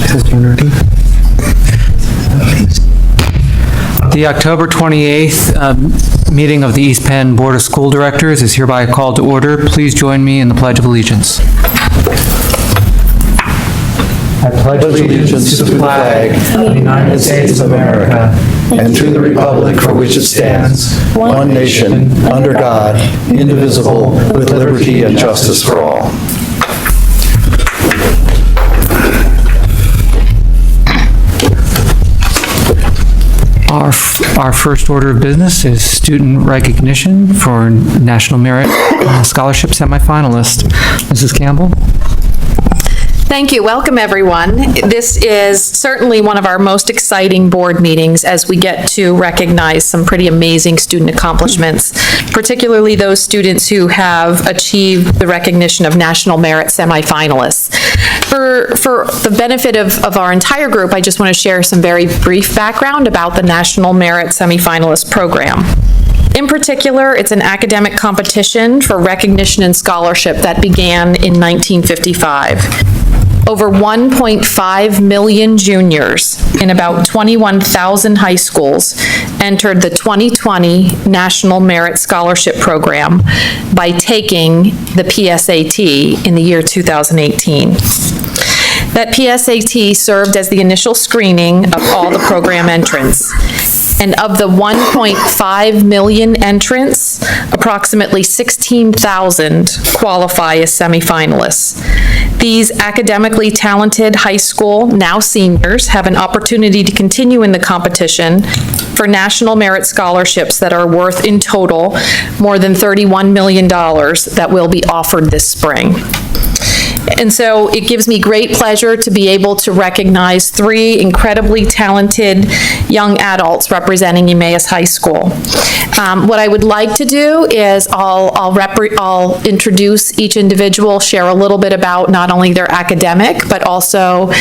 The October 28th meeting of the East Penn Board of School Directors is hereby called to order. Please join me in the Pledge of Allegiance. I pledge allegiance to the flag of the United States of America and to the republic for which it stands, one nation, under God, indivisible, with liberty and justice for all. Our first order of business is student recognition for National Merit Scholarship semifinalist. Mrs. Campbell? Thank you. Welcome, everyone. This is certainly one of our most exciting board meetings as we get to recognize some pretty amazing student accomplishments, particularly those students who have achieved the recognition of National Merit semifinalists. For the benefit of our entire group, I just want to share some very brief background about the National Merit Semifinalist Program. In particular, it's an academic competition for recognition and scholarship that began in 1955. Over 1.5 million juniors in about 21,000 high schools entered the 2020 National Merit Scholarship Program by taking the PSAT in the year 2018. That PSAT served as the initial screening of all the program entrants. And of the 1.5 million entrants, approximately 16,000 qualify as semifinalists. These academically talented high school, now seniors, have an opportunity to continue in the competition for national merit scholarships that are worth in total more than $31 million that will be offered this spring. And so it gives me great pleasure to be able to recognize three incredibly talented young adults representing Emmaus High School. What I would like to do is I'll introduce each individual, share a little bit about not only their academic, but also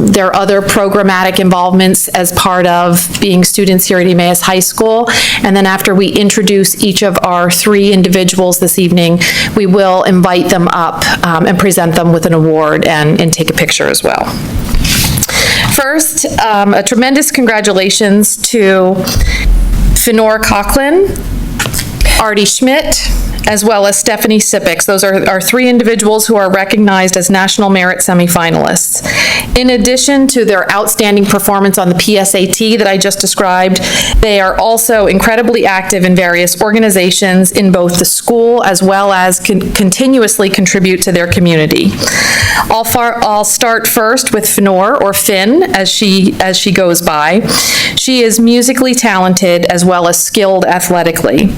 their other programmatic involvements as part of being students here at Emmaus High School. And then after we introduce each of our three individuals this evening, we will invite them up and present them with an award and take a picture as well. First, a tremendous congratulations to Fenor Coughlin, Artie Schmidt, as well as Stephanie Sipix. Those are our three individuals who are recognized as National Merit semifinalists. In addition to their outstanding performance on the PSAT that I just described, they are also incredibly active in various organizations in both the school as well as continuously contribute to their community. I'll start first with Fenor, or Finn, as she goes by. She is musically talented as well as skilled athletically.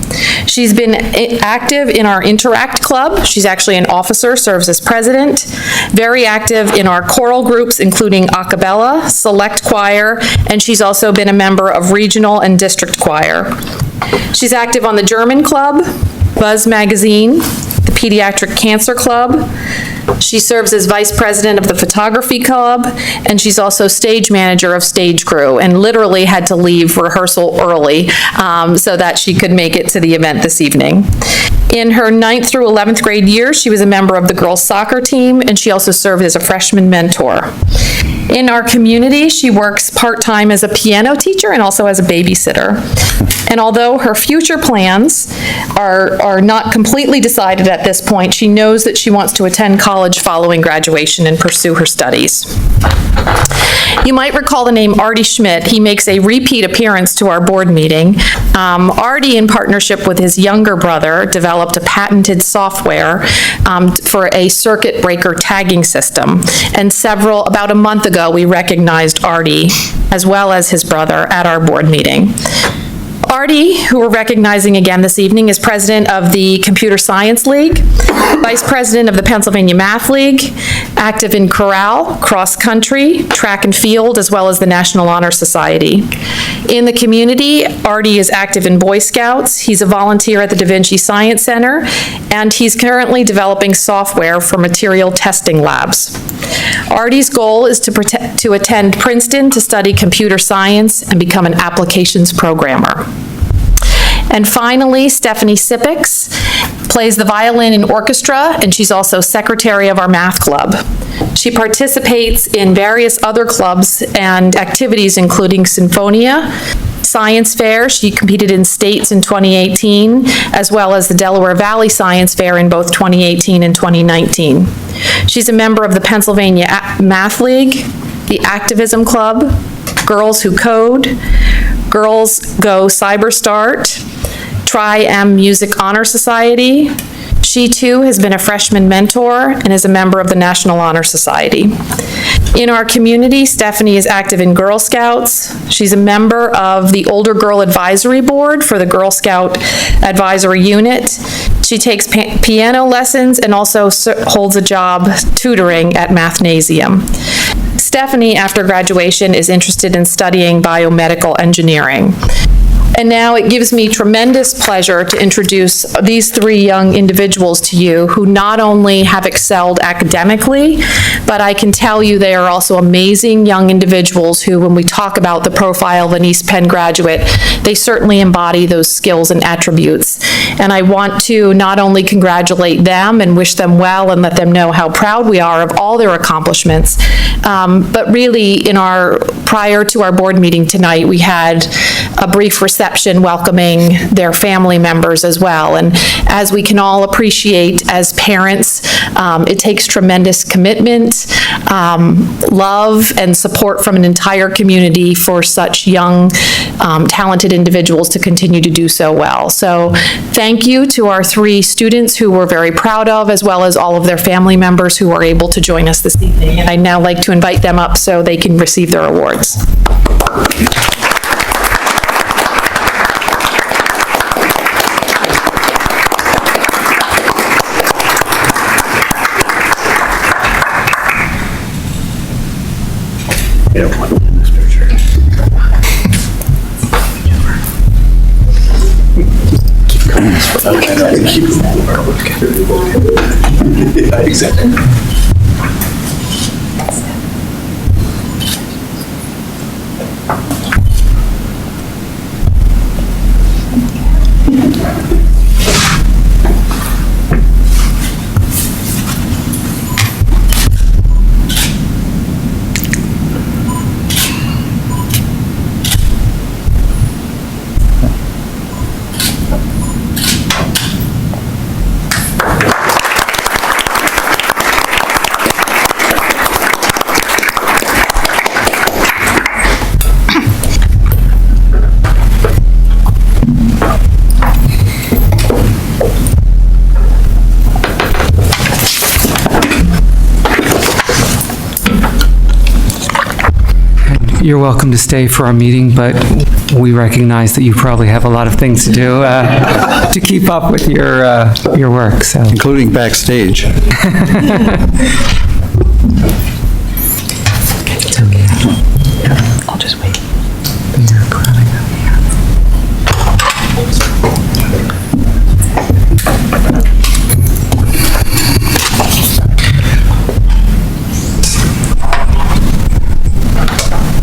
She's been active in our Interact Club. She's actually an officer, serves as president. Very active in our choral groups, including a cappella, select choir, and she's also been a member of regional and district choir. She's active on the German Club, Buzz Magazine, the Pediatric Cancer Club. She serves as vice president of the Photography Club, and she's also stage manager of Stage Crew, and literally had to leave rehearsal early so that she could make it to the event this evening. In her 9th through 11th grade years, she was a member of the girls' soccer team, and she also served as a freshman mentor. In our community, she works part-time as a piano teacher and also as a babysitter. And although her future plans are not completely decided at this point, she knows that she wants to attend college following graduation and pursue her studies. You might recall the name Artie Schmidt. He makes a repeat appearance to our board meeting. Artie, in partnership with his younger brother, developed a patented software for a circuit breaker tagging system. And about a month ago, we recognized Artie, as well as his brother, at our board meeting. Artie, who we're recognizing again this evening, is president of the Computer Science League, vice president of the Pennsylvania Math League, active in chorale, cross country, track and field, as well as the National Honor Society. In the community, Artie is active in Boy Scouts. He's a volunteer at the Da Vinci Science Center, and he's currently developing software for material testing labs. Artie's goal is to attend Princeton to study computer science and become an applications programmer. And finally, Stephanie Sipix plays the violin in orchestra, and she's also secretary of our math club. She participates in various other clubs and activities, including Sinfonia, Science Fair. She competed in states in 2018, as well as the Delaware Valley Science Fair in both 2018 and 2019. She's a member of the Pennsylvania Math League, the Activism Club, Girls Who Code, Girls Go Cyberstart, Tri-M Music Honor Society. She too has been a freshman mentor and is a member of the National Honor Society. In our community, Stephanie is active in Girl Scouts. She's a member of the Older Girl Advisory Board for the Girl Scout Advisory Unit. She takes piano lessons and also holds a job tutoring at Mathnasium. Stephanie, after graduation, is interested in studying biomedical engineering. And now it gives me tremendous pleasure to introduce these three young individuals to you who not only have excelled academically, but I can tell you they are also amazing young individuals who, when we talk about the profile of an East Penn graduate, they certainly embody those skills and attributes. And I want to not only congratulate them and wish them well and let them know how proud we are of all their accomplishments, but really prior to our board meeting tonight, we had a brief reception welcoming their family members as well. And as we can all appreciate as parents, it takes tremendous commitment, love, and support from an entire community for such young, talented individuals to continue to do so well. So thank you to our three students who we're very proud of, as well as all of their family members who are able to join us this evening. And I'd now like to invite them up so they can receive their awards. Yeah, one in this picture. Keep coming this way. Okay, no, keep it. Yeah, exactly. You're welcome to stay for our meeting, but we recognize that you probably have a lot of things to do to keep up with your work, so. Including backstage. I'll just wait.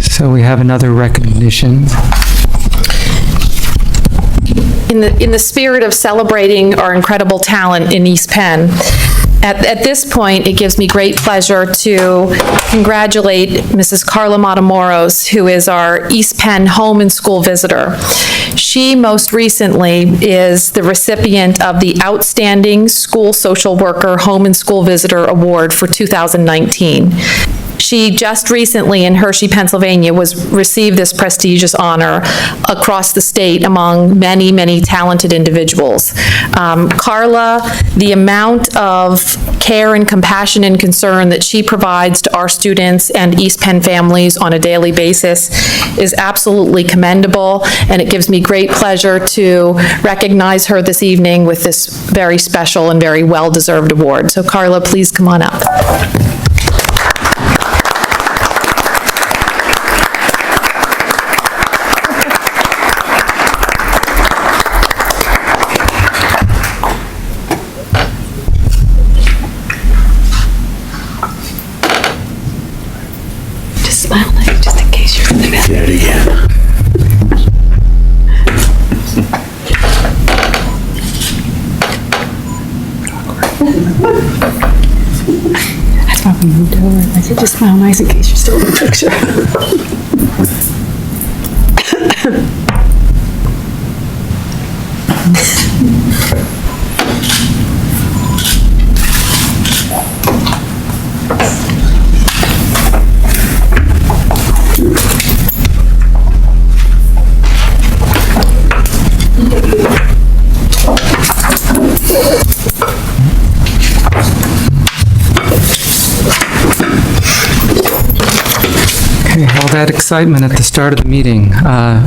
So we have another recognition. In the spirit of celebrating our incredible talent in East Penn, at this point, it gives me great pleasure to congratulate Mrs. Carla Matamoros, who is our East Penn Home and School Visitor. She most recently is the recipient of the Outstanding School Social Worker Home and School Visitor Award for 2019. She just recently in Hershey, Pennsylvania, received this prestigious honor across the state among many, many talented individuals. Carla, the amount of care and compassion and concern that she provides to our students and East Penn families on a daily basis is absolutely commendable, and it gives me great pleasure to recognize her this evening with this very special and very well-deserved award. So Carla, please come on up. Smile like, just in case you're in the bathroom. Get it again. I probably moved over. Just smile nice in case you're still in the picture. Okay, all that excitement at the start of the meeting.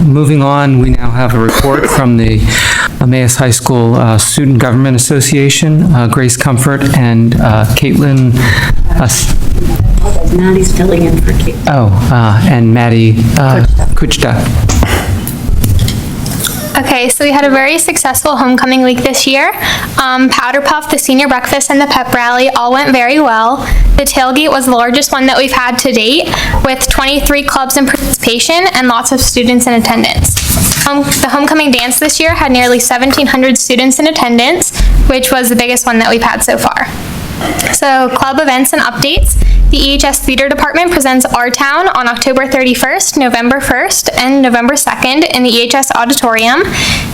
Moving on, we now have a report from the Emmaus High School Student Government Association, Grace Comfort and Caitlin, Maddie's filling in for Kate. and Maddie Kuchta. Okay, so we had a very successful homecoming week this year. Powder Puff, the senior breakfast, and the pep rally all went very well. The tailgate was the largest one that we've had to date, with 23 clubs in participation and lots of students in attendance. The homecoming dance this year had nearly 1,700 students in attendance, which was the biggest one that we've had so far. So, club events and updates. The EHS Theater Department presents Our Town on October 31st, November 1st, and November 2nd in the EHS Auditorium.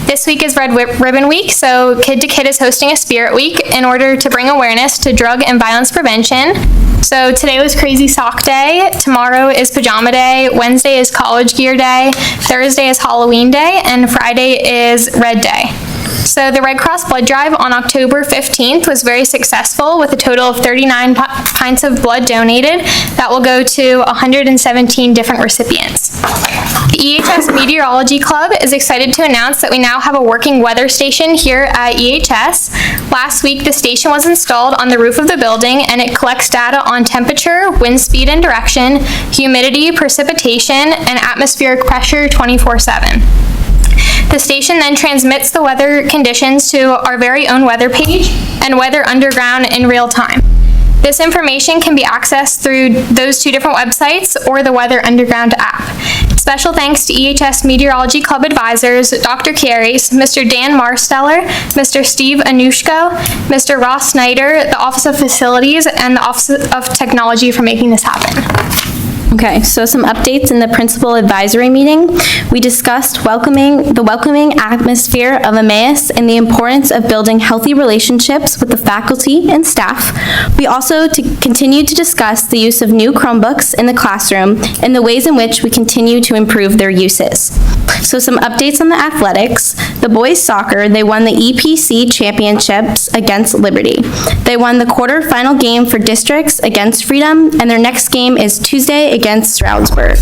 This week is Red Ribbon Week, so Kid to Kid is hosting a Spirit Week in order to bring awareness to drug and violence prevention. So today was Crazy Sock Day, tomorrow is Pajama Day, Wednesday is College Gear Day, Thursday is Halloween Day, and Friday is Red Day. So the Red Cross blood drive on October 15th was very successful with a total of 39 pints of blood donated that will go to 117 different recipients. The EHS Meteorology Club is excited to announce that we now have a working weather station here at EHS. Last week, the station was installed on the roof of the building and it collects data on temperature, wind speed and direction, humidity, precipitation, and atmospheric pressure 24/7. The station then transmits the weather conditions to our very own weather page and Weather Underground in real time. This information can be accessed through those two different websites or the Weather Underground app. Special thanks to EHS Meteorology Club advisors, Dr. Carries, Mr. Dan Marsteller, Mr. Steve Anushko, Mr. Ross Snyder, the Office of Facilities, and the Office of Technology for making this happen. Okay, so some updates in the principal advisory meeting. We discussed the welcoming atmosphere of Emmaus and the importance of building healthy relationships with the faculty and staff. We also continued to discuss the use of new Chromebooks in the classroom and the ways in which we continue to improve their uses. So some updates on the athletics. The boys soccer, they won the EPC championships against Liberty. They won the quarterfinal game for districts against Freedom, and their next game is Tuesday against Stroudsburg.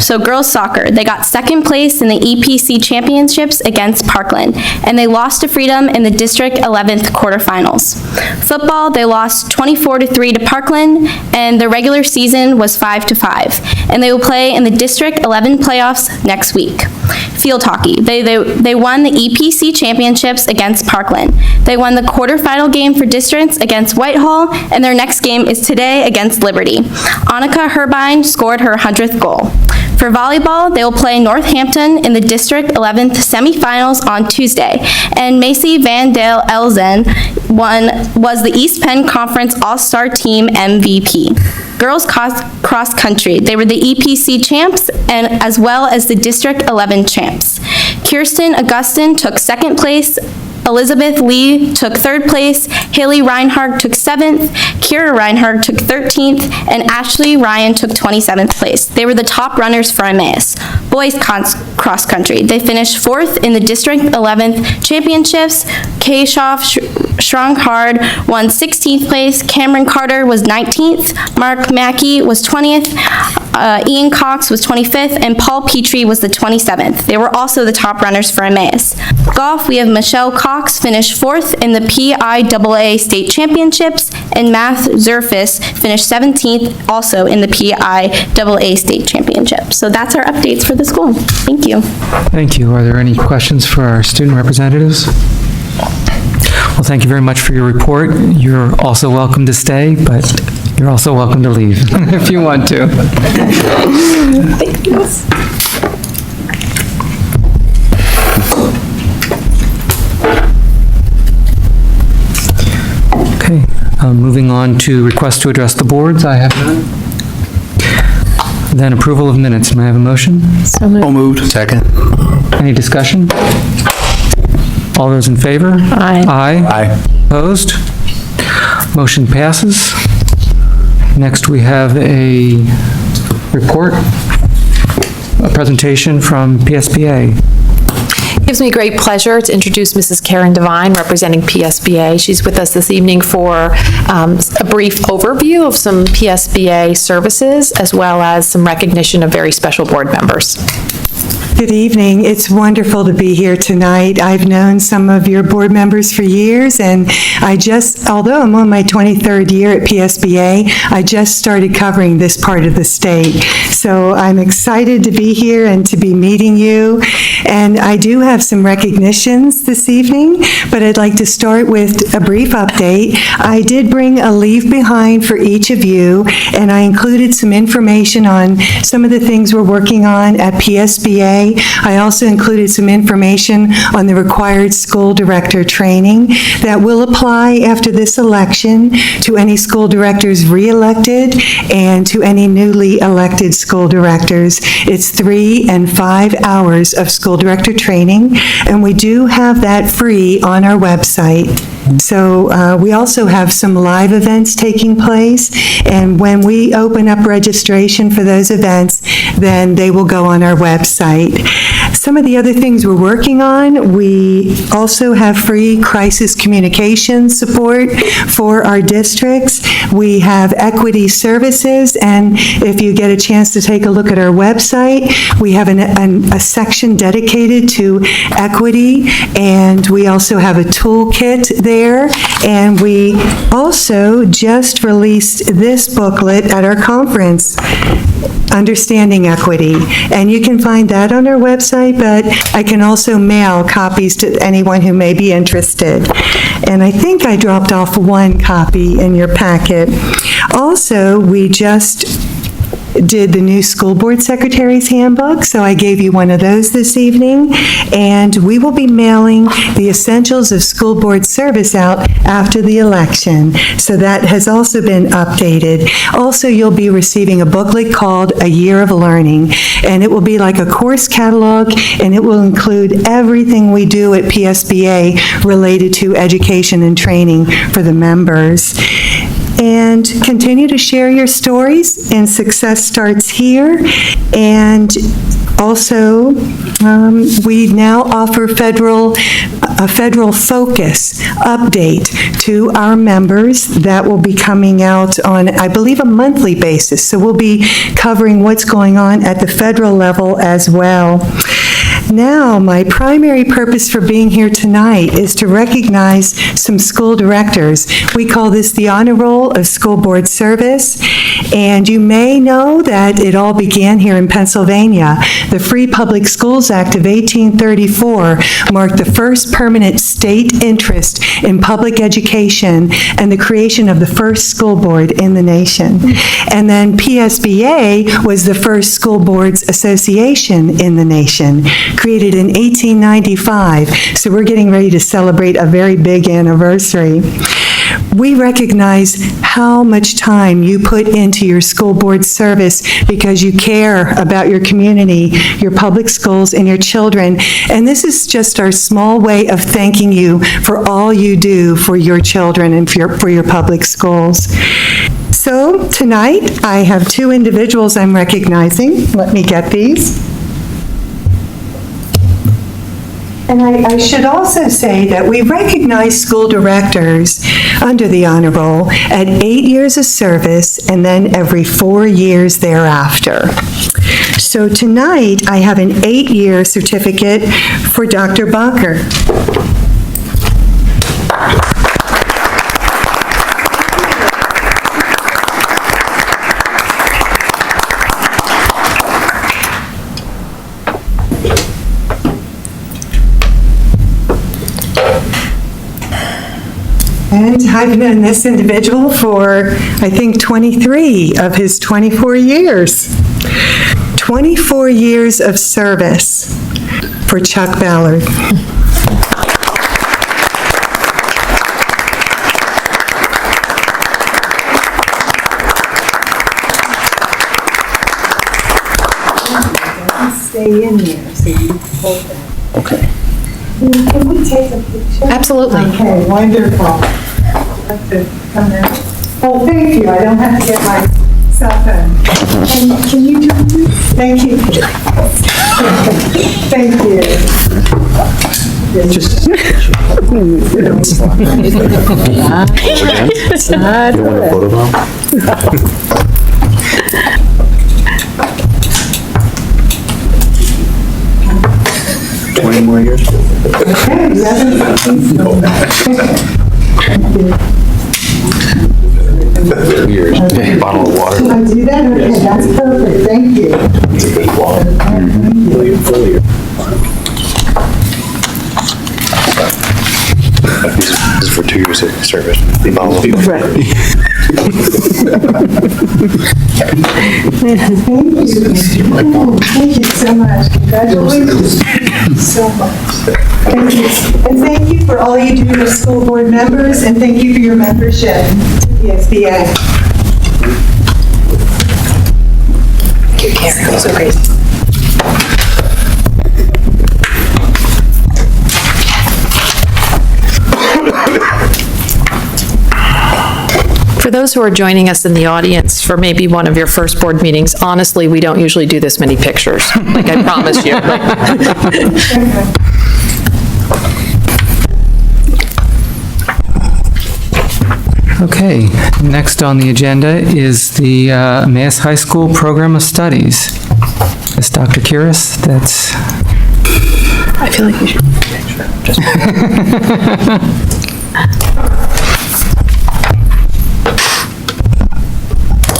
So girls soccer, they got second place in the EPC championships against Parkland, and they lost to Freedom in the District 11th quarterfinals. Football, they lost 24-3 to Parkland, and the regular season was 5-5, and they will play in the District 11 playoffs next week. Field hockey, they won the EPC championships against Parkland. They won the quarterfinal game for districts against Whitehall, and their next game is today against Liberty. Annika Herbine scored her 100th goal. For volleyball, they will play Northampton in the District 11th semifinals on Tuesday, and Macy Van Dale Elzen was the East Penn Conference All-Star Team MVP. Girls cross country, they were the EPC champs and as well as the District 11 champs. Kirsten Augustin took second place, Elizabeth Lee took third place, Haley Reinhardt took 7th, Kira Reinhardt took 13th, and Ashley Ryan took 27th place. They were the top runners for Emmaus. Boys cross country, they finished 4th in the District 11th championships. Keshav Shranghard won 16th place, Cameron Carter was 19th, Mark Mackey was 20th, Ian Cox was 25th, and Paul Petrie was the 27th. They were also the top runners for Emmaus. Golf, we have Michelle Cox finished 4th in the PIAA State Championships, and Math Zerfis finished 17th also in the PIAA State Championship. So that's our updates for the school. Thank you. Thank you. Are there any questions for our student representatives? Well, thank you very much for your report. You're also welcome to stay, but you're also welcome to leave if you want to. Thank you. Okay, moving on to request to address the boards. I have none. Then approval of minutes. May I have a motion? So moved. Second. Any discussion? All those in favor? Aye. Aye. Aye. Opposed? Motion passes. Next, we have a report, a presentation from PSBA. It gives me great pleasure to introduce Mrs. Karen Devine, representing PSBA. She's with us this evening for a brief overview of some PSBA services, as well as some recognition of very special board members. Good evening. It's wonderful to be here tonight. I've known some of your board members for years, and although I'm on my 23rd year at PSBA, I just started covering this part of the state. So I'm excited to be here and to be meeting you. And I do have some recognitions this evening, but I'd like to start with a brief update. I did bring a leave behind for each of you, and I included some information on some of the things we're working on at PSBA. I also included some information on the required school director training that will apply after this election to any school directors re-elected and to any newly elected school directors. It's 3 and 5 hours of school director training, and we do have that free on our website. So we also have some live events taking place, and when we open up registration for those events, then they will go on our website. Some of the other things we're working on, we also have free crisis communication support for our districts. We have equity services, and if you get a chance to take a look at our website, we have a section dedicated to equity, and we also have a toolkit there, and we also just released this booklet at our conference, Understanding Equity, and you can find that on our website, but I can also mail copies to anyone who may be interested. And I think I dropped off one copy in your packet. Also, we just did the new school board secretary's handbook, so I gave you one of those this evening, and we will be mailing the essentials of school board service out after the election, so that has also been updated. Also, you'll be receiving a booklet called A Year of Learning, and it will be like a course catalog, and it will include everything we do at PSBA related to education and training for the members. And continue to share your stories, and success starts here. And also, we now offer a federal focus update to our members that will be coming out on, I believe, a monthly basis. So we'll be covering what's going on at the federal level as well. Now, my primary purpose for being here tonight is to recognize some school directors. We call this the Honor Roll of School Board Service, and you may know that it all began here in Pennsylvania. The Free Public Schools Act of 1834 marked the first permanent state interest in public education and the creation of the first school board in the nation. And then PSBA was the first school boards association in the nation, created in 1895, so we're getting ready to celebrate a very big anniversary. We recognize how much time you put into your school board service because you care about your community, your public schools, and your children, and this is just our small way of thanking you for all you do for your children and for your public schools. So tonight, I have 2 individuals I'm recognizing. Let me get these. And I should also say that we recognize school directors under the Honor Roll at 8 years of service and then every 4 years thereafter. So tonight, I have an 8-year certificate for Dr. Bacher. And I've known this individual for, I think, 23 of his 24 years. 24 years of service for Chuck Ballard. stay in there, so you hold that. Okay. Can we take a picture? Absolutely. Okay, wonderful. I'd like to come out. Oh, thank you, I don't have to get my cell phone. Can you do this? Thank you. Thank you. Just. You don't want a photo bomb? 20 more years? Okay, 2 years. Bottle of water. Can I do that? Okay, that's perfect, thank you. It's a big wall. Fully. This is for 2 years of service. The bottle of water. Thank you so much. Congratulations. So much. Thank you. And thank you for all you do for school board members, and thank you for your membership to PSBA. Thank you, Karen. So great. For those who are joining us in the audience for maybe one of your first board meetings, honestly, we don't usually do this many pictures, like I promise you. Okay, next on the agenda is the Emmaus High School Program of Studies. It's Dr. Kiris, that's... I feel like you should.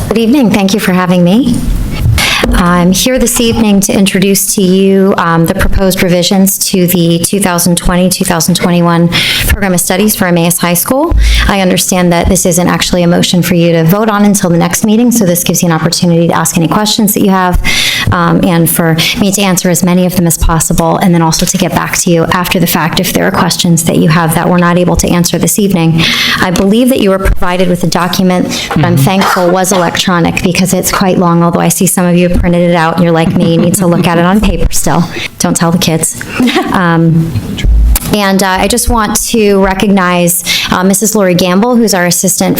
Good evening. Thank you for having me. I'm here this evening to introduce to you the proposed revisions to the 2020-2021 Program of Studies for Emmaus High School. I understand that this isn't actually a motion for you to vote on until the next meeting, so this gives you an opportunity to ask any questions that you have, and for me to answer as many of them as possible, and then also to get back to you after the fact if there are questions that you have that we're not able to answer this evening. I believe that you were provided with a document that I'm thankful was electronic because it's quite long, although I see some of you have printed it out and you're like me, you need to look at it on paper still. Don't tell the kids. And I just want to recognize Mrs. Lori Gamble, who's our Assistant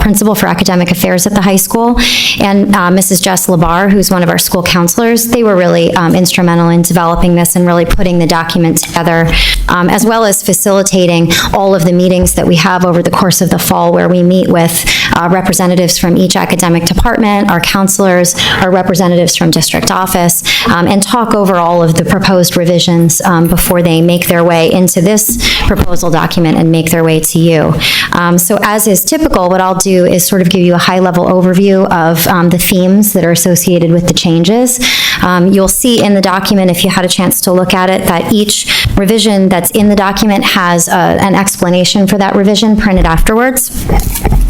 Principal for Academic Affairs at the high school, and Mrs. Jess Labar, who's one of our school counselors. They were really instrumental in developing this and really putting the document together, as well as facilitating all of the meetings that we have over the course of the fall, where we meet with representatives from each academic department, our counselors, our representatives from district office, and talk over all of the proposed revisions before they make their way into this proposal document and make their way to you. So as is typical, what I'll do is sort of give you a high-level overview of the themes that are associated with the changes. You'll see in the document, if you had a chance to look at it, that each revision that's in the document has an explanation for that revision printed afterwards.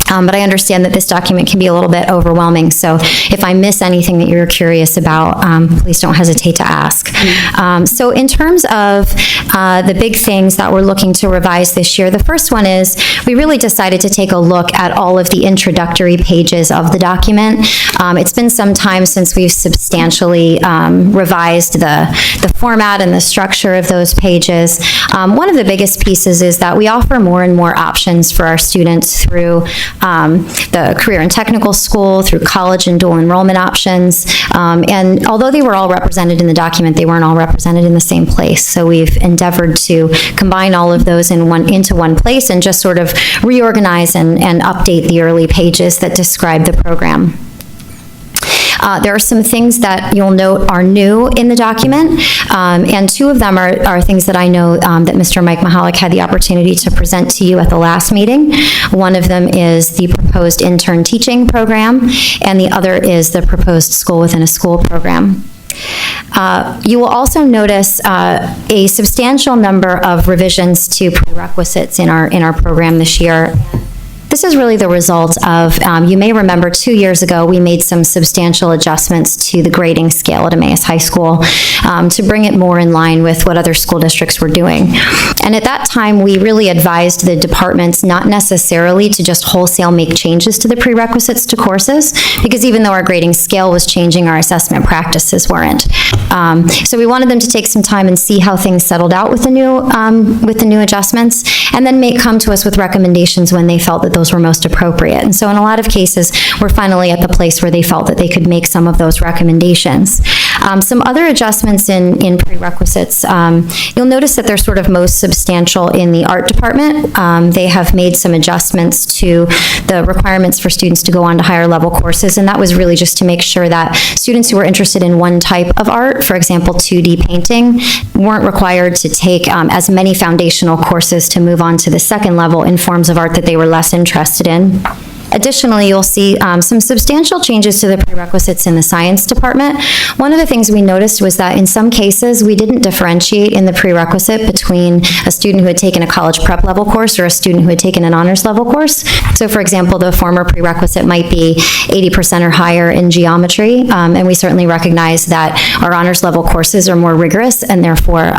But I understand that this document can be a little bit overwhelming, so if I miss anything that you're curious about, please don't hesitate to ask. So in terms of the big things that we're looking to revise this year, the first one is we really decided to take a look at all of the introductory pages of the document. It's been some time since we've substantially revised the format and the structure of those pages. One of the biggest pieces is that we offer more and more options for our students through the career and technical school, through college and dual enrollment options. And although they were all represented in the document, they weren't all represented in the same place. So we've endeavored to combine all of those into one place and just sort of reorganize and update the early pages that describe the program. There are some things that you'll note are new in the document, and two of them are things that I know that Mr. Mike Mahalik had the opportunity to present to you at the last meeting. One of them is the proposed intern teaching program, and the other is the proposed school within a school program. You will also notice a substantial number of revisions to prerequisites in our program this year. This is really the result of, you may remember 2 years ago, we made some substantial adjustments to the grading scale at Emmaus High School to bring it more in line with what other school districts were doing. And at that time, we really advised the departments not necessarily to just wholesale make changes to the prerequisites to courses, because even though our grading scale was changing, our assessment practices weren't. So we wanted them to take some time and see how things settled out with the new adjustments, and then come to us with recommendations when they felt that those were most appropriate. And so in a lot of cases, we're finally at the place where they felt that they could make some of those recommendations. Some other adjustments in prerequisites, you'll notice that they're sort of most substantial in the art department. They have made some adjustments to the requirements for students to go on to higher level courses, and that was really just to make sure that students who were interested in one type of art, for example, 2D painting, weren't required to take as many foundational courses to move on to the second level in forms of art that they were less interested in. Additionally, you'll see some substantial changes to the prerequisites in the science department. One of the things we noticed was that in some cases, we didn't differentiate in the prerequisite between a student who had taken a college prep level course or a student who had taken an honors level course. So for example, the former prerequisite might be 80% or higher in geometry, and we certainly recognize that our honors level courses are more rigorous, and therefore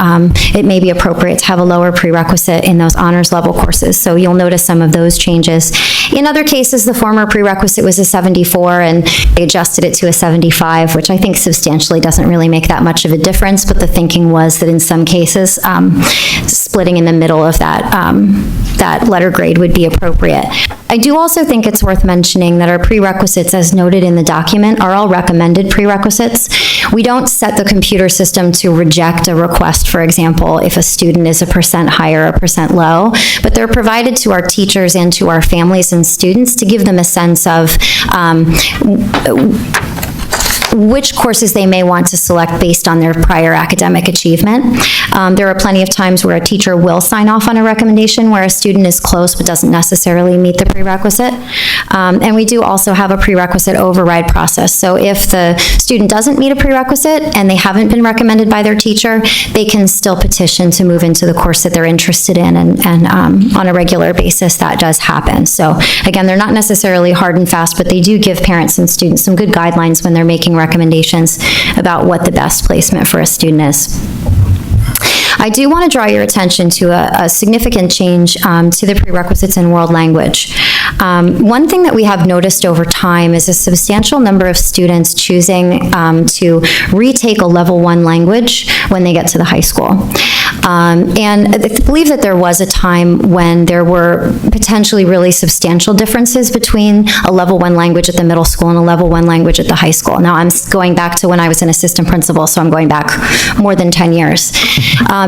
it may be appropriate to have a lower prerequisite in those honors level courses. So you'll notice some of those changes. In other cases, the former prerequisite was a 74, and they adjusted it to a 75, which I think substantially doesn't really make that much of a difference, but the thinking was that in some cases, splitting in the middle of that letter grade would be appropriate. I do also think it's worth mentioning that our prerequisites, as noted in the document, are all recommended prerequisites. We don't set the computer system to reject a request, for example, if a student is a % higher or % low, but they're provided to our teachers and to our families and students to give them a sense of which courses they may want to select based on their prior academic achievement. There are plenty of times where a teacher will sign off on a recommendation where a student is close but doesn't necessarily meet the prerequisite. And we do also have a prerequisite override process. So if the student doesn't meet a prerequisite and they haven't been recommended by their teacher, they can still petition to move into the course that they're interested in, and on a regular basis that does happen. So again, they're not necessarily hard and fast, but they do give parents and students some good guidelines when they're making recommendations about what the best placement for a student is. I do want to draw your attention to a significant change to the prerequisites in world language. One thing that we have noticed over time is a substantial number of students choosing to retake a level 1 language when they get to the high school. And I believe that there was a time when there were potentially really substantial differences between a level 1 language at the middle school and a level 1 language at the high school. Now, I'm going back to when I was an assistant principal, so I'm going back more than 10 years.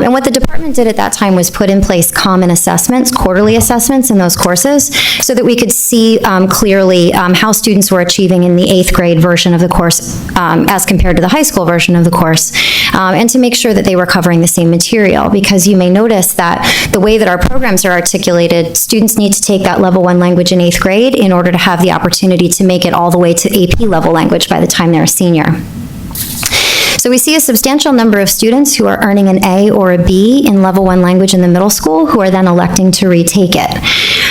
And what the department did at that time was put in place common assessments, quarterly assessments in those courses, so that we could see clearly how students were achieving in the 8th grade version of the course as compared to the high school version of the course, and to make sure that they were covering the same material, because you may notice that the way that our programs are articulated, students need to take that level 1 language in 8th grade in order to have the opportunity to make it all the way to AP level language by the time they're a senior. So we see a substantial number of students who are earning an A or a B in level 1 language in the middle school who are then electing to retake it.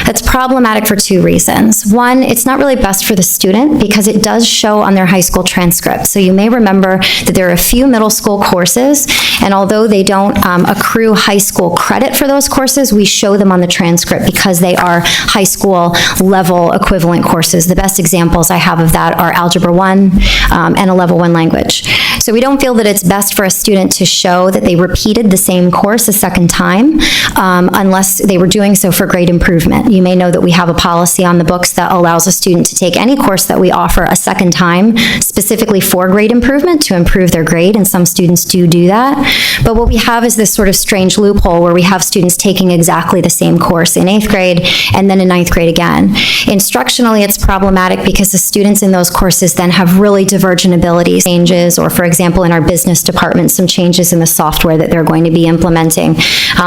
That's problematic for 2 reasons. One, it's not really best for the student because it does show on their high school transcript. So you may remember that there are a few middle school courses, and although they don't accrue high school credit for those courses, we show them on the transcript because they are high school level equivalent courses. The best examples I have of that are Algebra 1 and a level 1 language. So we don't feel that it's best for a student to show that they repeated the same course a second time unless they were doing so for grade improvement. You may know that we have a policy on the books that allows a student to take any course that we offer a second time, specifically for grade improvement, to improve their grade, and some students do that. But what we have is this sort of strange loophole where we have students taking exactly the same course in 8th grade and then in 9th grade again. Instructionally, it's problematic because the students in those courses then have really divergent abilities, changes, or for example, in our business department, some changes in the software that they're going to be implementing.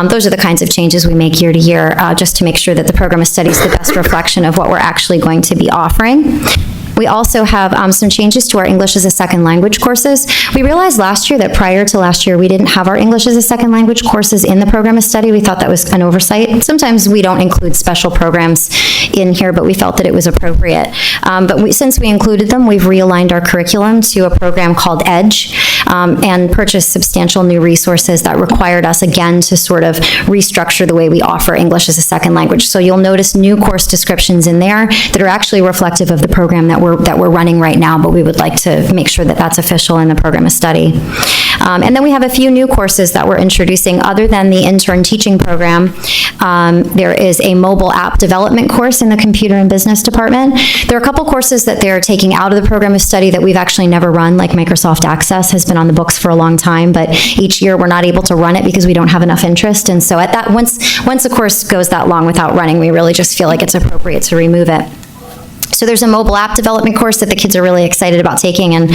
Those are the kinds of changes we make year to year just to make sure that the program of study is the best reflection of what we're actually going to be offering. We also have some changes to our English as a second language courses. We realized last year that prior to last year, we didn't have our English as a second language courses in the program of study. We thought that was an oversight. Sometimes we don't include special programs in here, but we felt that it was appropriate. Since we included them, we've realigned our curriculum to a program called EDGE and purchased substantial new resources that required us again to sort of restructure the way we offer English as a second language. So you'll notice new course descriptions in there that are actually reflective of the program that we're running right now, but we would like to make sure that that's official in the program of study. And then we have a few new courses that we're introducing other than the intern teaching program. There is a mobile app development course in the computer and business department. There are a couple courses that they're taking out of the program of study that we've actually never run, like Microsoft Access has been on the books for a long time, but each year we're not able to run it because we don't have enough interest. And so at that, once a course goes that long without running, we really just feel like it's appropriate to remove it. So there's a mobile app development course that the kids are really excited about taking, and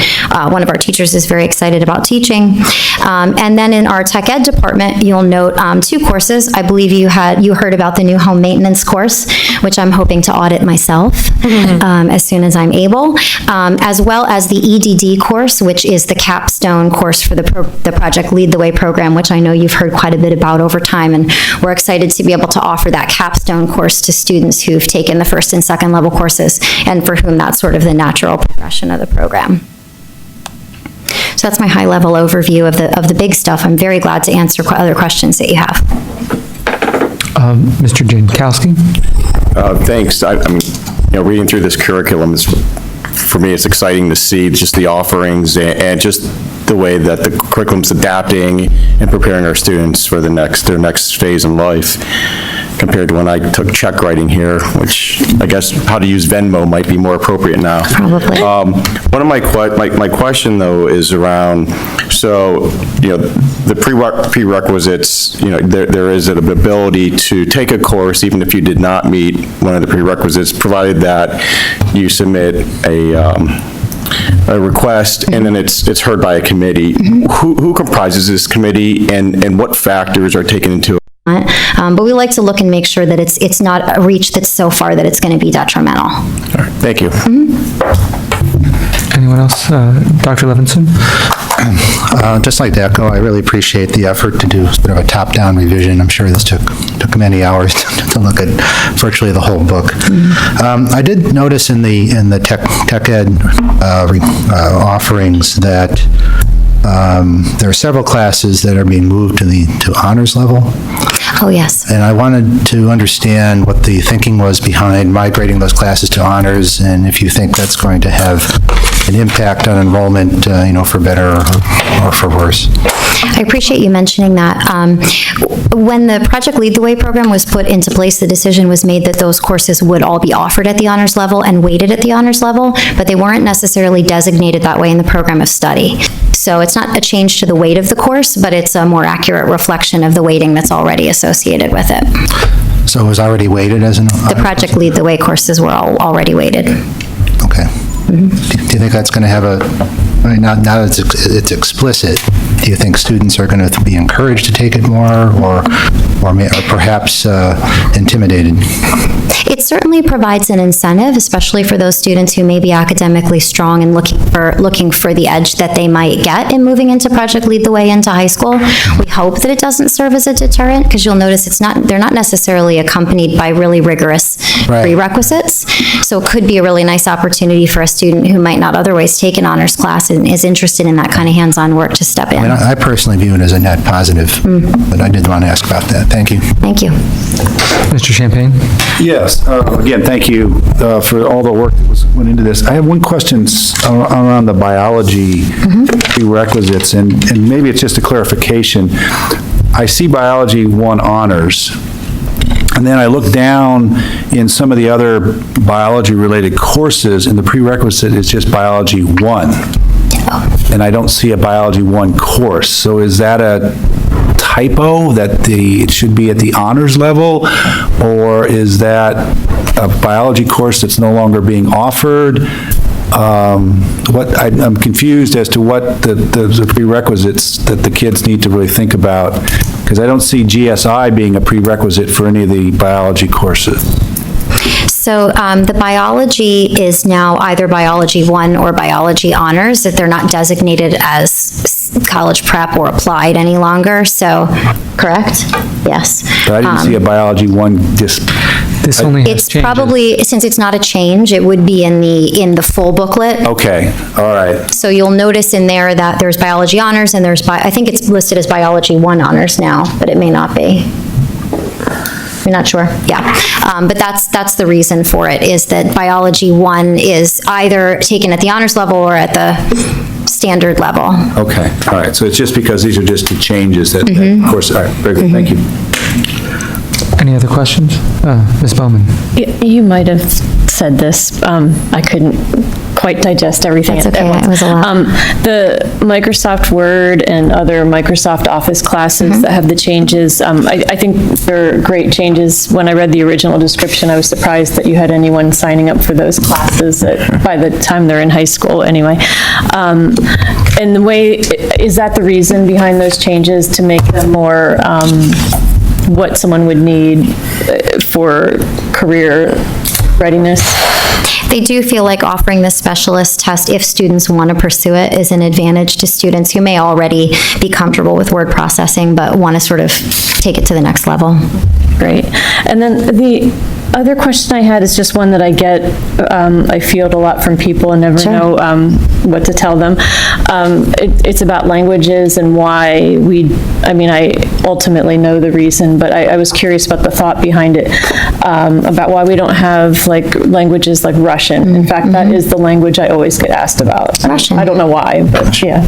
one of our teachers is very excited about teaching. And then in our tech ed department, you'll note two courses. I believe you heard about the new home maintenance course, which I'm hoping to audit myself as soon as I'm able, as well as the EDD course, which is the capstone course for the Project Lead the Way program, which I know you've heard quite a bit about over time, and we're excited to be able to offer that capstone course to students who've taken the first and second level courses, and for whom that's sort of the natural progression of the program. So that's my high-level overview of the big stuff. I'm very glad to answer other questions that you have. Mr. Jankowski? Thanks. I mean, reading through this curriculum, for me, it's exciting to see just the offerings and just the way that the curriculum's adapting and preparing our students for their next phase in life, compared to when I took check writing here, which I guess how to use Venmo might be more appropriate now. Probably. One of my question though is around, so, the prerequisites, there is an ability to take a course even if you did not meet one of the prerequisites, provided that you submit a request, and then it's heard by a committee. Who comprises this committee, and what factors are taken into but we like to look and make sure that it's not a reach that's so far that it's going to be detrimental. All right, thank you. Anyone else? Dr. Levinson? Just like to echo, I really appreciate the effort to do sort of a top-down revision. I'm sure this took many hours to look at virtually the whole book. I did notice in the tech ed offerings that there are several classes that are being moved to honors level. Oh, yes. And I wanted to understand what the thinking was behind migrating those classes to honors, and if you think that's going to have an impact on enrollment, for better or for worse. I appreciate you mentioning that. When the Project Lead the Way program was put into place, the decision was made that those courses would all be offered at the honors level and weighted at the honors level, but they weren't necessarily designated that way in the program of study. So it's not a change to the weight of the course, but it's a more accurate reflection of the weighting that's already associated with it. So it was already weighted as an... The Project Lead the Way courses were already weighted. Okay. Do you think that's going to have now that it's explicit, do you think students are going to be encouraged to take it more, or perhaps intimidated? It certainly provides an incentive, especially for those students who may be academically strong and looking for the edge that they might get in moving into Project Lead the Way into high school. We hope that it doesn't serve as a deterrent, because you'll notice they're not necessarily accompanied by really rigorous prerequisites. So it could be a really nice opportunity for a student who might not otherwise take an honors class and is interested in that kind of hands-on work to step in. I mean, I personally view it as a net positive, but I did want to ask about that. Thank you. Thank you. Mr. Champagne? Yes. Again, thank you for all the work that went into this. I have one question around the biology prerequisites, and maybe it's just a clarification. I see Biology 1 honors, and then I look down in some of the other biology-related courses, and the prerequisite is just Biology 1. And I don't see a Biology 1 course. So is that a typo, that it should be at the honors level, or is that a biology course that's no longer being offered? I'm confused as to what the prerequisites that the kids need to really think about, because I don't see GSI being a prerequisite for any of the biology courses. So the biology is now either biology 1 or biology honors, that they're not designated as college prep or applied any longer, so, correct? Yes. But I didn't see a biology 1 just. This only has It's changes. probably, since it's not a change, it would be in the full booklet. Okay, all right. So you'll notice in there that there's biology honors and I think it's listed as biology 1 honors now, but it may not be. I'm not sure, yeah. But that's the reason for it, is that biology 1 is either taken at the honors level or at the standard level. Okay, all right. So it's just because these are just the changes that, of course, all right, very good, thank you. Any other questions? Ms. Bowman? You might have said this, I couldn't quite digest everything That's at okay, once. it was a lot. The Microsoft Word and other Microsoft Office classes that have the changes, I think they're great changes. When I read the original description, I was surprised that you had anyone signing up for those classes by the time they're in high school anyway. And the way, is that the reason behind those changes, to make them more what someone would need for career readiness? They do feel like offering the specialist test, if students want to pursue it, is an advantage to students who may already be comfortable with word processing, but want to sort of take it to the next level. Great. And then the other question I had is just one that I get, I field a lot from people and never know what to tell them. It's about languages and why I ultimately know the reason, but I was curious about the thought behind it, about why we don't have like languages like Russian. In fact, that is the language I always get asked about. Russian. I don't know why, but yeah.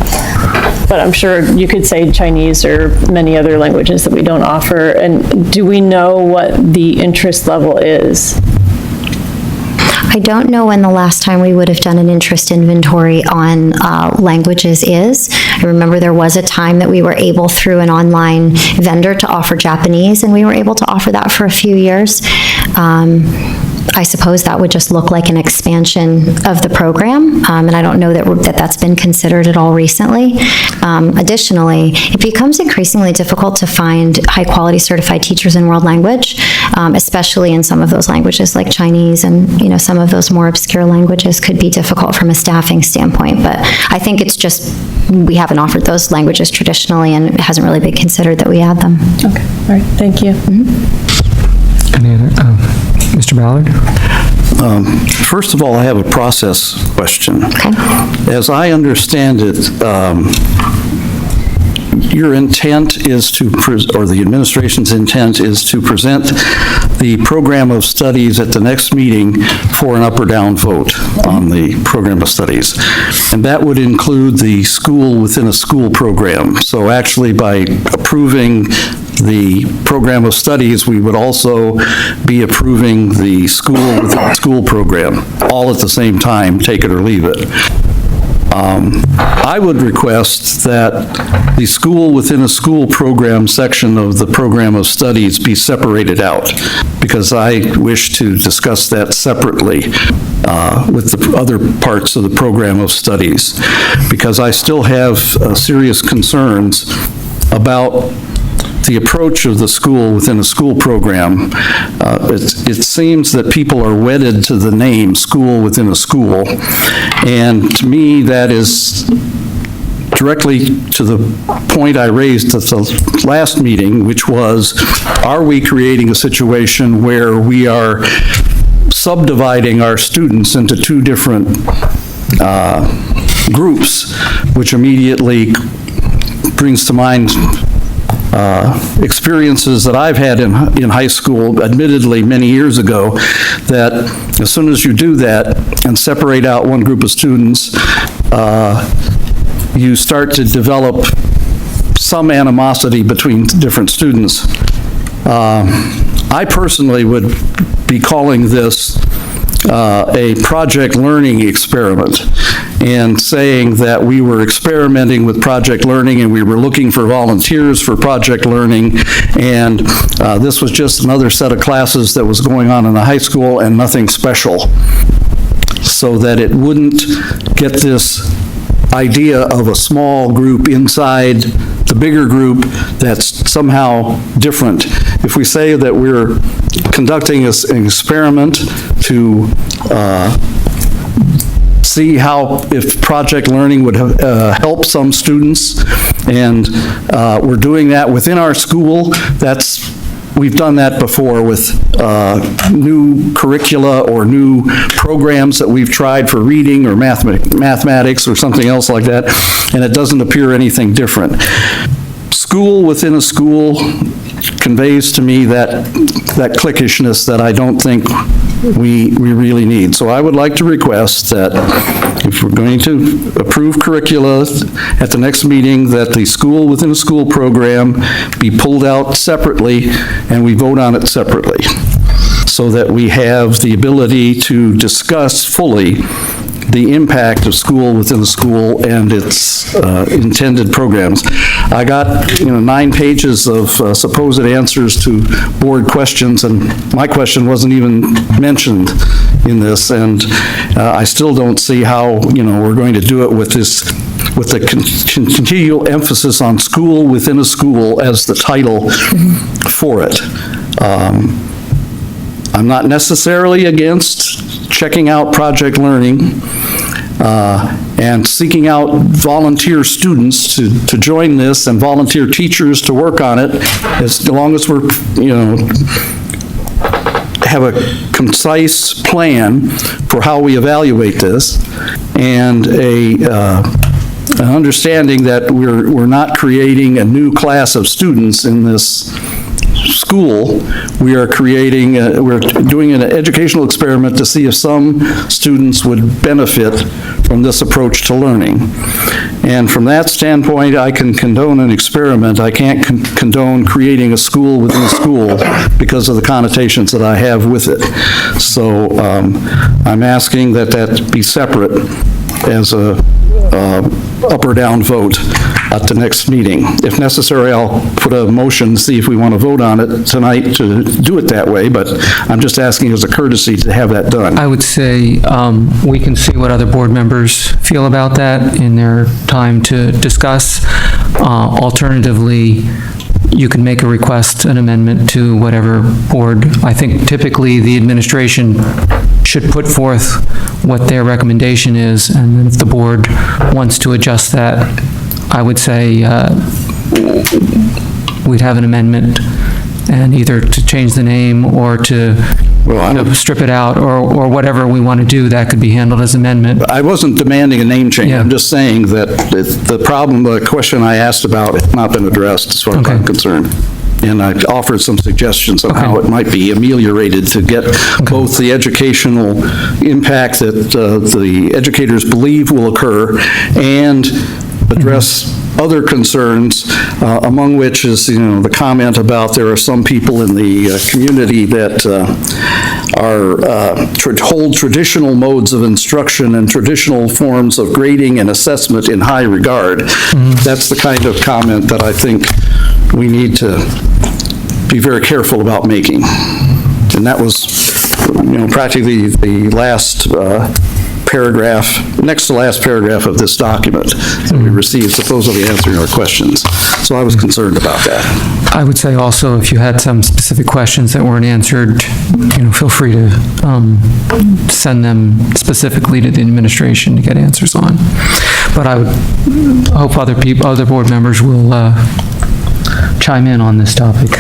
But I'm sure you could say Chinese or many other languages that we don't offer. And do we know what the interest level is? I don't know when the last time we would have done an interest inventory on languages is. I remember there was a time that we were able, through an online vendor, to offer Japanese, and we were able to offer that for a few years. I suppose that would just look like an expansion of the program, and I don't know that that's been considered at all recently. Additionally, it becomes increasingly difficult to find high-quality certified teachers in world language, especially in some of those languages like Chinese, and some of those more obscure languages could be difficult from a staffing standpoint, but I think it's just we haven't offered those languages traditionally, and it hasn't really been considered that we add them. Okay, all right, thank you. Any other? Mr. Ballard? First of all, I have a process question. Okay. As I understand it, your intent is to, or the administration's intent is to present the program of studies at the next meeting for an up or down vote on the program of studies. And that would include the school within a school program. So actually, by approving the program of studies, we would also be approving the school within a school program, all at the same time, take it or leave it. I would request that the school within a school program section of the program of studies be separated out, because I wish to discuss that separately with the other parts of the program of studies, because I still have serious concerns about the approach of the school within a school program. It seems that people are wedded to the name school within a school, and to me that is directly to the point I raised at the last meeting, which was, are we creating a situation where we are subdividing our students into two different groups, which immediately brings to mind experiences that I've had in high school, admittedly many years ago, that as soon as you do that and separate out one group of students, you start to develop some animosity between different students. I personally would be calling this a project learning experiment, and saying that we were experimenting with project learning and we were looking for volunteers for project learning, and this was just another set of classes that was going on in the high school and nothing special, so that it wouldn't get this idea of a small group inside the bigger group that's somehow different. If we say that we're conducting an experiment to see how, if project learning would help some students, and we're doing that within our school. We've done that before with new curricula or new programs that we've tried for reading or mathematics or something else like that, and it doesn't appear anything different. School within a school conveys to me that cliquishness that I don't think we really need. So I would like to request that if we're going to approve curricula at the next meeting, that the school within a school program be pulled out separately and we vote on it separately, so that we have the ability to discuss fully the impact of school within the school and its intended programs. I got 9 pages of supposed answers to board questions, and my question wasn't even mentioned in this, and I still don't see how we're going to do it with the continual emphasis on school within a school as the title for it. I'm not necessarily against checking out project learning and seeking out volunteer students to join this and volunteer teachers to work on it, as long as we're, have a concise plan for how we evaluate this, and an understanding that we're not creating a new class of students in this school. We are we're doing an educational experiment to see if some students would benefit from this approach to learning. And from that standpoint, I can condone an experiment. I can't condone creating a school within a school because of the connotations that I have with it. So I'm asking that be separate as a up or down vote at the next meeting. If necessary, I'll put a motion, see if we want to vote on it tonight to do it that way, but I'm just asking as a courtesy to have that done. I would say we can see what other board members feel about that in their time to discuss. Alternatively, you can make a request, an amendment to whatever board. I think typically the administration should put forth what their recommendation is, and then if the board wants to adjust that, I would say we'd have an amendment, and either to change the name or to strip it out, or whatever we want to do, that could be handled as amendment. I wasn't demanding a name change. Yeah. I'm just saying that the question I asked about has not been addressed as far as I'm concerned. And I've offered some suggestions on how it might be ameliorated to get both the educational impact that the educators believe will occur and address other concerns, among which is, the comment about there are some people in the community that hold traditional modes of instruction and traditional forms of grading and assessment in high regard. That's the kind of comment that I think we need to be very careful about making. And that was, practically the last paragraph, next to last paragraph of this document that we received, supposedly answering our questions. So I was concerned about that. I would say also, if you had some specific questions that weren't answered, feel free to send them specifically to the administration to get answers on. But I would hope other board members will chime in on this topic.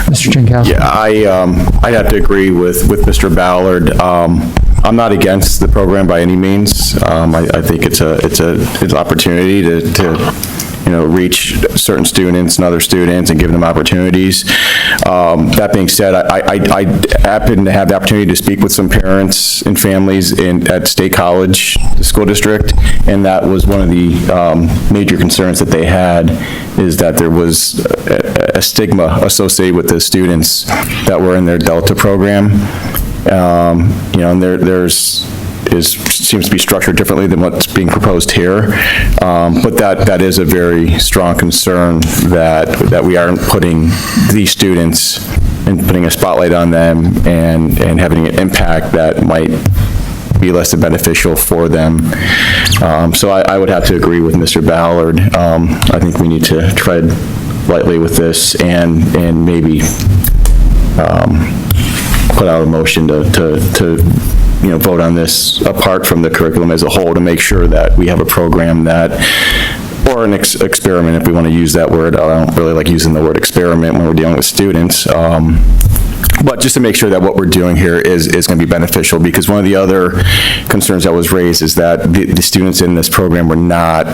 Mr. Jankowski. Yeah, I'd have to agree with Mr. Ballard. I'm not against the program by any means. I think it's an opportunity to reach certain students and other students and give them opportunities. That being said, I happen to have the opportunity to speak with some parents and families at State College, the school district, and that was one of the major concerns that they had, is that there was a stigma associated with the students that were in their Delta program. And seems to be structured differently than what's being proposed here. But that is a very strong concern that we aren't putting these students and putting a spotlight on them and having an impact that might be less than beneficial for them. So I would have to agree with Mr. Ballard. I think we need to tread lightly with this and maybe put out a motion to vote on this apart from the curriculum as a whole, to make sure that we have a program that, or an experiment, if we want to use that word. I don't really like using the word experiment when we're dealing with students. But just to make sure that what we're doing here is going to be beneficial, because one of the other concerns that was raised is that the students in this program were not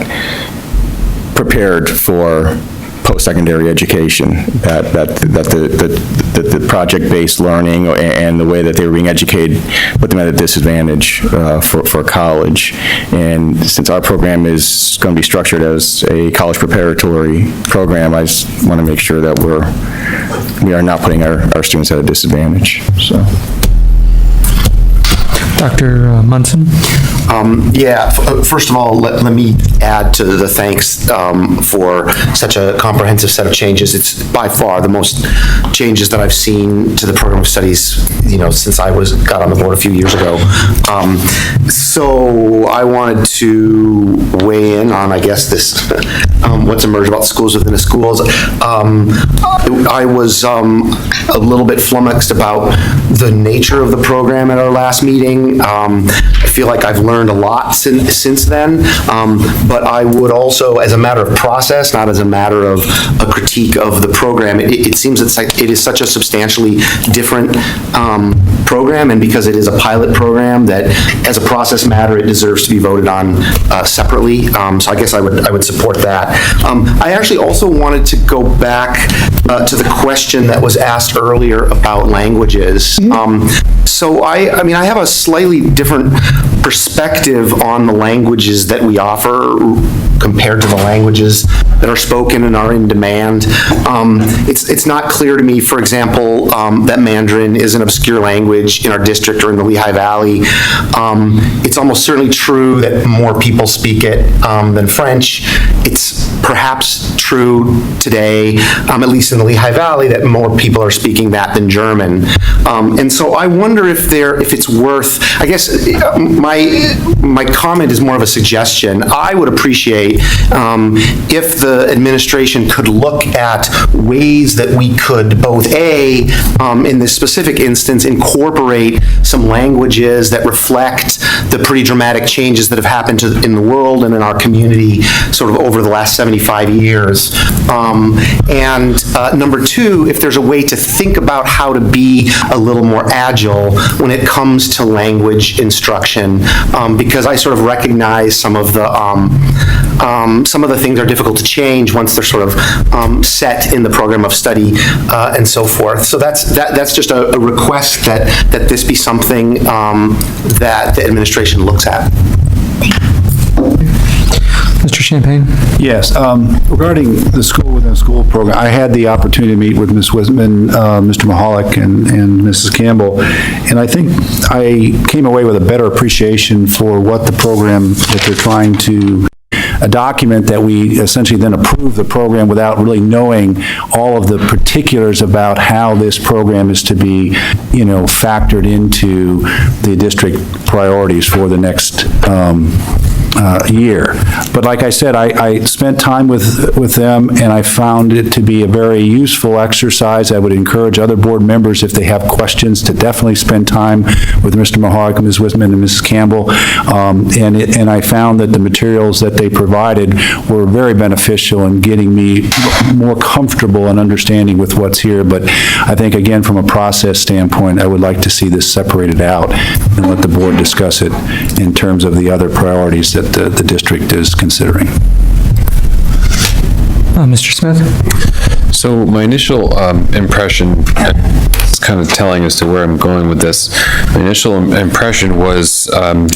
prepared for post-secondary education, that the project-based learning and the way that they were being educated put them at a disadvantage for college. And since our program is going to be structured as a college preparatory program, I just want to make sure that we are not putting our students at a disadvantage, so. Dr. Munson? First of all, let me add to the thanks for such a comprehensive set of changes. It's by far the most changes that I've seen to the program of studies, since I got on the board a few years ago. So I wanted to weigh in on, I guess, this what's emerged about schools within the schools. I was a little bit flummoxed about the nature of the program at our last meeting. I feel like I've learned a lot since then, but I would also, as a matter of process, not as a matter of a critique of the program, it seems it is such a substantially different program, and because it is a pilot program, that as a process matter, it deserves to be voted on separately. So I guess I would support that. I actually also wanted to go back to the question that was asked earlier about languages. So I have a slightly different perspective on the languages that we offer compared to the languages that are spoken and are in demand. It's not clear to me, for example, that Mandarin is an obscure language in our district or in the Lehigh Valley. It's almost certainly true that more people speak it than French. It's perhaps true today, at least in the Lehigh Valley, that more people are speaking that than German. And so I wonder if it's worth, I guess my comment is more of a suggestion. I would appreciate if the administration could look at ways that we could both in this specific instance, incorporate some languages that reflect the pretty dramatic changes that have happened in the world and in our community sort of over the last 75 years. And number two, if there's a way to think about how to be a little more agile when it comes to language instruction, because I sort of recognize some of the things are difficult to change once they're sort of set in the program of study and so forth. So that's just a request that this be something that the administration looks at. Mr. Champagne? Yes, regarding the school within a school program, I had the opportunity to meet with Ms. Wisman, Mr. Mahalik, and Mrs. Campbell, and I think I came away with a better appreciation for what the program that they're trying to document, that we essentially then approve the program without really knowing all of the particulars about how this program is to be, factored into the district priorities for the next year. But like I said, I spent time with them, and I found it to be a very useful exercise. I would encourage other board members, if they have questions, to definitely spend time with Mr. Mahalik, Ms. Wisman, and Mrs. Campbell. And I found that the materials that they provided were very beneficial in getting me more comfortable and understanding with what's here. But I think, again, from a process standpoint, I would like to see this separated out and let the board discuss it in terms of the other priorities that the district is considering. Mr. Smith? So my initial impression is kind of telling as to where I'm going with this. My initial impression was,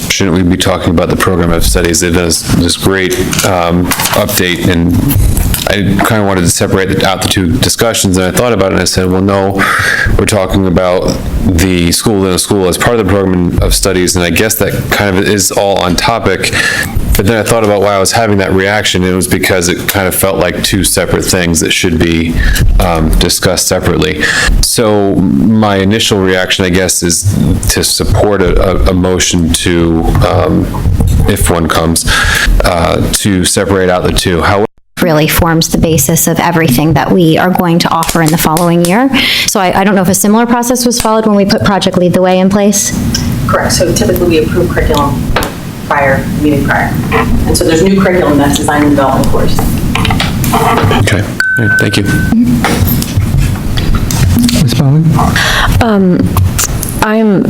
shouldn't we be talking about the program of studies? It does this great update, and I kind of wanted to separate out the two discussions, and I thought about it and I said, well, no, we're talking about the school within a school as part of the program of studies, and I guess that kind of is all on topic. But then I thought about why I was having that reaction, and it was because it kind of felt like two separate things that should be discussed separately. So my initial reaction, I guess, is to support a motion to, if one comes, to separate out the two. However, really forms the basis of everything that we are going to offer in the following year. So I don't know if a similar process was followed when we put Project Lead the Way in place? Correct. So typically we approve curriculum meeting prior. And so there's new curriculum that's design and development course. Okay, all right, thank you. Ms. Bowman? I'm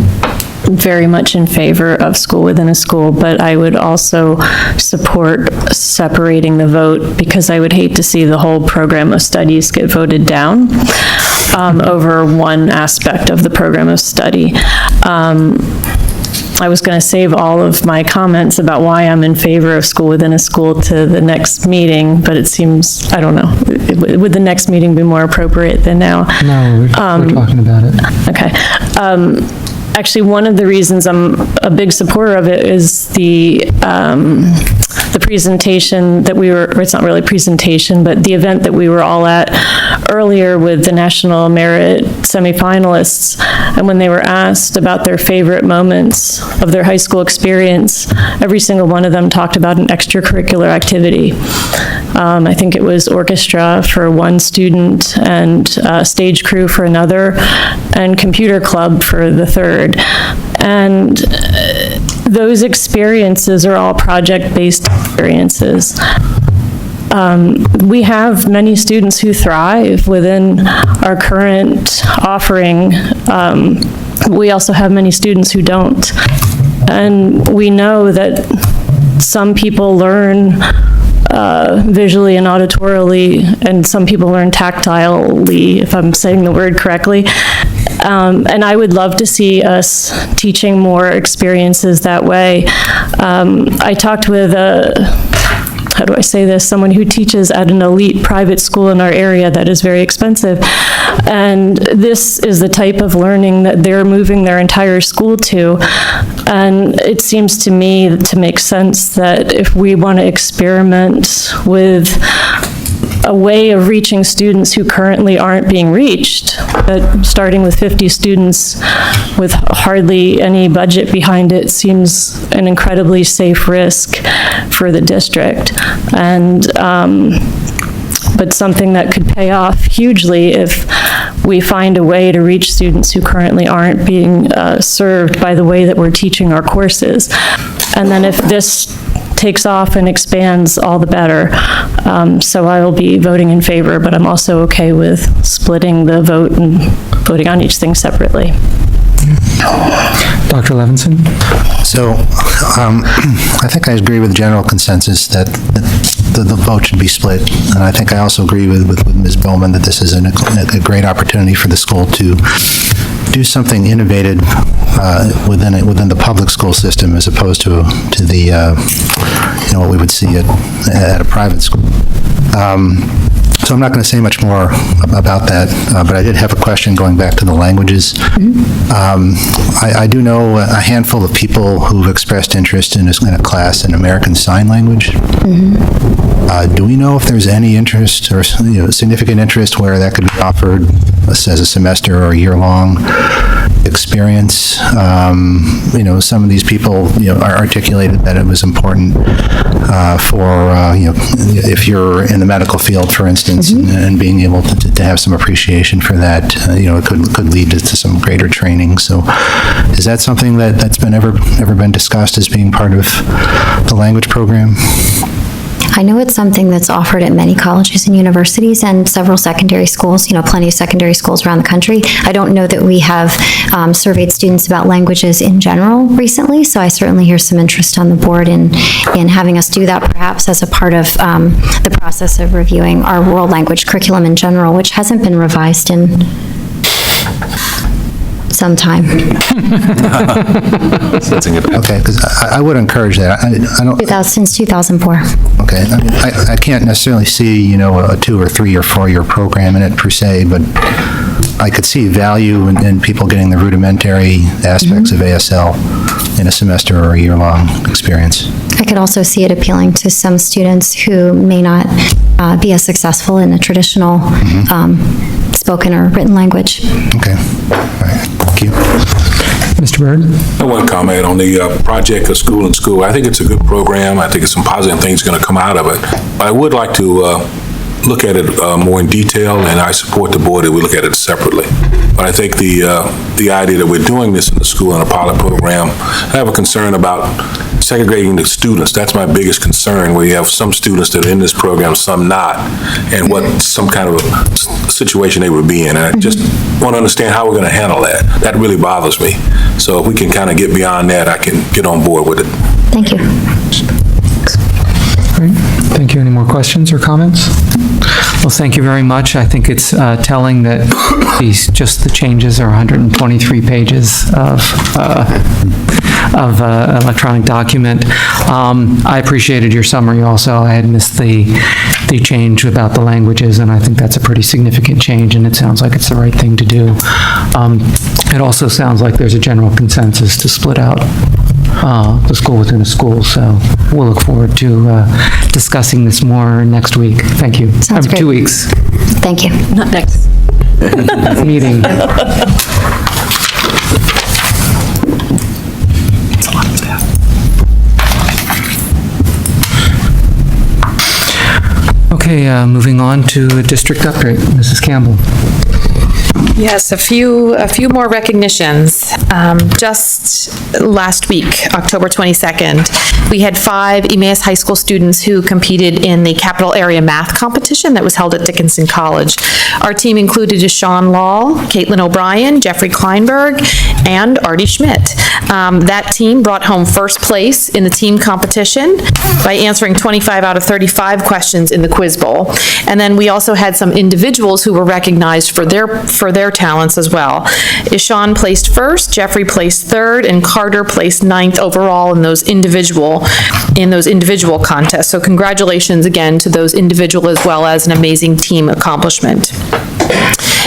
very much in favor of school within a school, but I would also support separating the vote because I would hate to see the whole program of studies get voted down over one aspect of the program of study. I was going to save all of my comments about why I'm in favor of school within a school to the next meeting, but it seems, I don't know, would the next meeting be more appropriate than now? No, we're talking about it. Okay. Actually, one of the reasons I'm a big supporter of it is the presentation that we were, or it's not really a presentation, but the event that we were all at earlier with the National Merit semifinalists. And when they were asked about their favorite moments of their high school experience, every single one of them talked about an extracurricular activity. I think it was orchestra for one student and stage crew for another and computer club for the third. And those experiences are all project-based experiences. We have many students who thrive within our current offering. We also have many students who don't. And we know that some people learn visually and auditorily, and some people learn tactilely, if I'm saying the word correctly. And I would love to see us teaching more experiences that way. I talked with how do I say this, someone who teaches at an elite private school in our area that is very expensive. And this is the type of learning that they're moving their entire school to. And it seems to me to make sense that if we want to experiment with a way of reaching students who currently aren't being reached, but starting with 50 students with hardly any budget behind it seems an incredibly safe risk for the district. And but something that could pay off hugely if we find a way to reach students who currently aren't being served by the way that we're teaching our courses. And then if this takes off and expands, all the better. So I will be voting in favor, but I'm also okay with splitting the vote and voting on each thing separately. Dr. Levinson? So, I think I agree with the general consensus that the vote should be split, and I think I also agree with Ms. Bowman that this is a great opportunity for the school to do something innovative within the public school system as opposed to the what we would see at a private school. So I'm not going to say much more about that, but I did have a question going back to the languages. I do know a handful of people who've expressed interest in a class in American Sign Language. Do we know if there's any interest or significant interest where that could be offered as a semester or a year-long experience? Some of these people articulated that it was important for if you're in the medical field, for instance, and being able to have some appreciation for that, it could lead to some greater training. So, is that something that's been ever been discussed as being part of the language program? I know it's something that's offered at many colleges and universities and several secondary schools, plenty of secondary schools around the country. I don't know that we have surveyed students about languages in general recently, so I certainly hear some interest on the board in having us do that perhaps as a part of the process of reviewing our world language curriculum in general, which hasn't been revised in some time. Okay, because I would encourage that. I don't. Since 2004. Okay, I can't necessarily see, a 2 or 3 or 4 year program in it per se, but I could see value in people getting the rudimentary aspects of ASL in a semester or a year-long experience. I could also see it appealing to some students who may not be as successful in a traditional spoken or written language. Okay. All right. Thank you. Mr. Byrd? I want to comment on the project of School in School. I think it's a good program. I think it's some positive things going to come out of it. But I would like to look at it more in detail, and I support the board that we look at it separately. But I think the idea that we're doing this in the school in a pilot program, I have a concern about segregating the students. That's my biggest concern, where you have some students that are in this program, some not, and what some kind of a situation they would be in. And I just want to understand how we're going to handle that. That really bothers me. So if we can kind of get beyond that, I can get on board with it. Thank you. Great. Thank you. Any more questions or comments? Well, thank you very much. I think it's telling that just the changes are 123 pages of electronic document. I appreciated your summary also. I had missed the change about the languages, and I think that's a pretty significant change, and it sounds like it's the right thing to do. It also sounds like there's a general consensus to split out the school within a school, so we'll look forward to discussing this more next week. Thank you. Sounds great. 2 weeks. Thank you. Not next. Meeting. Okay, moving on to a district update. Mrs. Campbell. Yes, a few more recognitions. Just last week, October 22nd, we had 5 Emmaus High School students who competed in the Capital Area Math Competition that was held at Dickinson College. Our team included Deshaun Law, Caitlin O'Brien, Jeffrey Kleinberg, and Artie Schmidt. That team brought home first place in the team competition by answering 25 out of 35 questions in the quiz bowl. And then we also had some individuals who were recognized for their talents as well. Ishan placed first, Jeffrey placed third, and Carter placed 9th overall in those individual contests. So congratulations again to those individual as well as an amazing team accomplishment.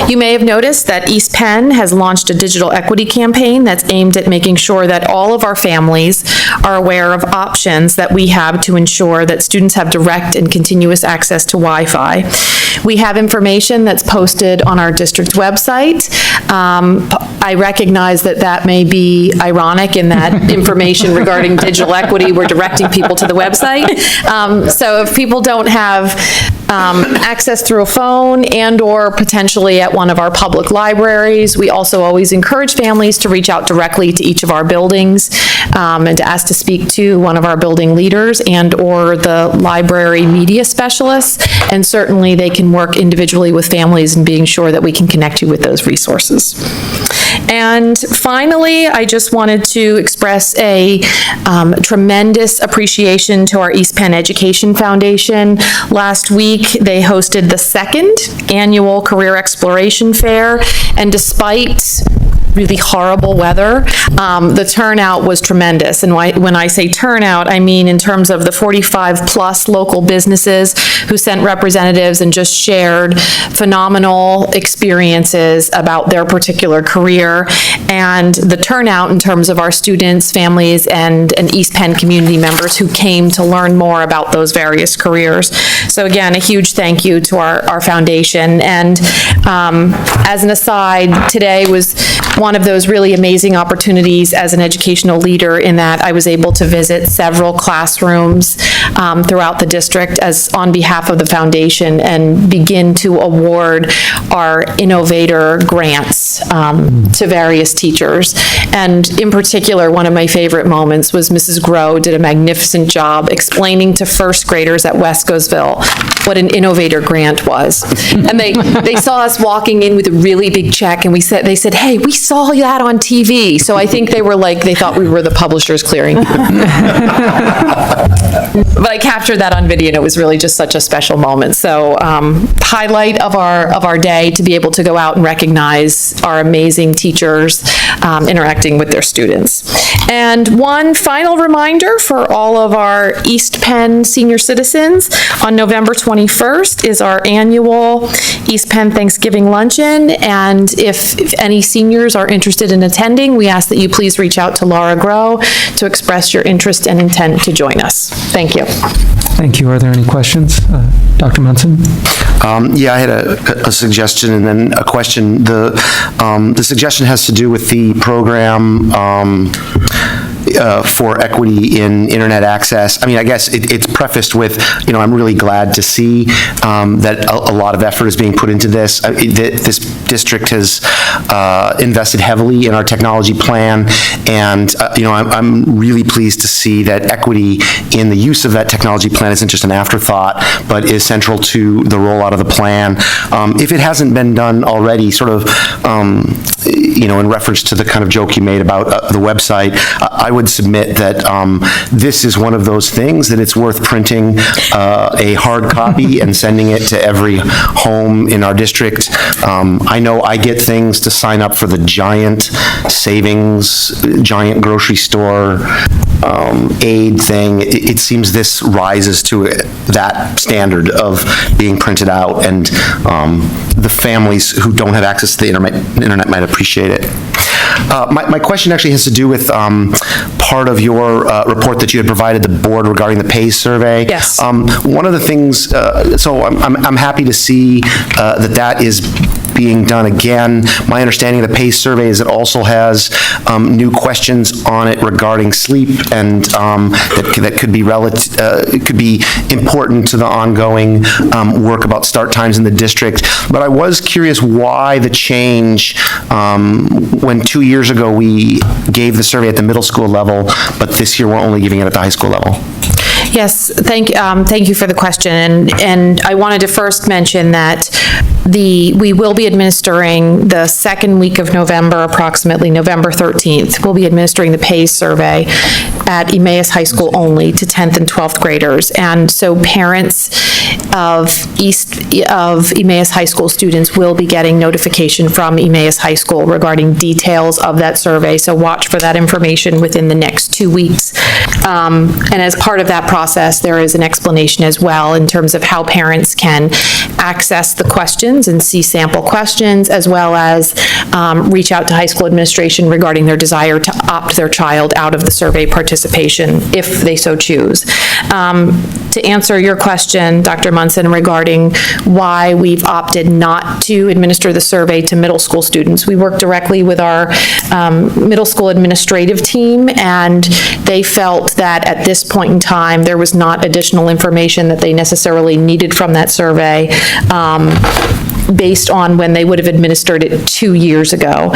You may have noticed that East Penn has launched a digital equity campaign that's aimed at making sure that all of our families are aware of options that we have to ensure that students have direct and continuous access to Wi-Fi. We have information that's posted on our district website. I recognize that that may be ironic in that information regarding digital equity, we're directing people to the website. So if people don't have access through a phone and/or potentially at one of our public libraries, we also always encourage families to reach out directly to each of our buildings and to ask to speak to one of our building leaders and/or the library media specialists. And certainly they can work individually with families in being sure that we can connect you with those resources. And finally, I just wanted to express a tremendous appreciation to our East Penn Education Foundation. Last week, they hosted the 2nd annual Career Exploration Fair, and despite really horrible weather, the turnout was tremendous. And when I say turnout, I mean in terms of the 45+ local businesses who sent representatives and just shared phenomenal experiences about their particular career, and the turnout in terms of our students, families, and East Penn community members who came to learn more about those various careers. So again, a huge thank you to our foundation. And as an aside, today was one of those really amazing opportunities as an educational leader in that I was able to visit several classrooms throughout the district as on behalf of the foundation and begin to award our innovator grants to various teachers. And in particular, one of my favorite moments was Mrs. Grow did a magnificent job explaining to first graders at Wescosville what an innovator grant was. And they saw us walking in with a really big check, and they said, "Hey, we saw that on TV." So I think they thought we were the Publishers Clearing. But I captured that on video, and it was really just such a special moment. So highlight of our day to be able to go out and recognize our amazing teachers interacting with their students. And one final reminder for all of our East Penn senior citizens, on November 21st is our annual East Penn Thanksgiving Luncheon, and if any seniors are interested in attending, we ask that you please reach out to Laura Groh to express your interest and intent to join us. Thank you. Thank you. Are there any questions? Dr. Munson? Yeah, I had a suggestion and then a question. The suggestion has to do with the program for equity in internet access. I mean, I guess it's prefaced with, I'm really glad to see that a lot of effort is being put into this. This district has invested heavily in our technology plan, and I'm really pleased to see that equity in the use of that technology plan isn't just an afterthought, but is central to the rollout of the plan. If it hasn't been done already, sort of, in reference to the kind of joke you made about the website, I would submit that this is one of those things that it's worth printing a hard copy and sending it to every home in our district. I know I get things to sign up for the giant savings, giant grocery store aid thing. It seems this rises to that standard of being printed out, and the families who don't have access to the internet might appreciate it. My question actually has to do with part of your report that you had provided the board regarding the PACE survey. Yes. One of the things, so I'm happy to see that is being done again. My understanding of the PACE survey is it also has new questions on it regarding sleep, and that could be important to the ongoing work about start times in the district. But I was curious why the change when 2 years ago we gave the survey at the middle school level, but this year we're only giving it at the high school level. Yes, thank you for the question, and I wanted to first mention that we will be administering the second week of November, approximately November 13th. We'll be administering the PACE survey at Emmaus High School only to 10th and 12th graders, and so parents of Emmaus High School students will be getting notification from Emmaus High School regarding details of that survey, so watch for that information within the next 2 weeks. And as part of that process, there is an explanation as well in terms of how parents can access the questions and see sample questions, as well as reach out to high school administration regarding their desire to opt their child out of the survey participation if they so choose. To answer your question, Dr. Munson, regarding why we've opted not to administer the survey to middle school students, we work directly with our middle school administrative team, and they felt that at this point in time, there was not additional information that they necessarily needed from that survey based on when they would have administered it 2 years ago.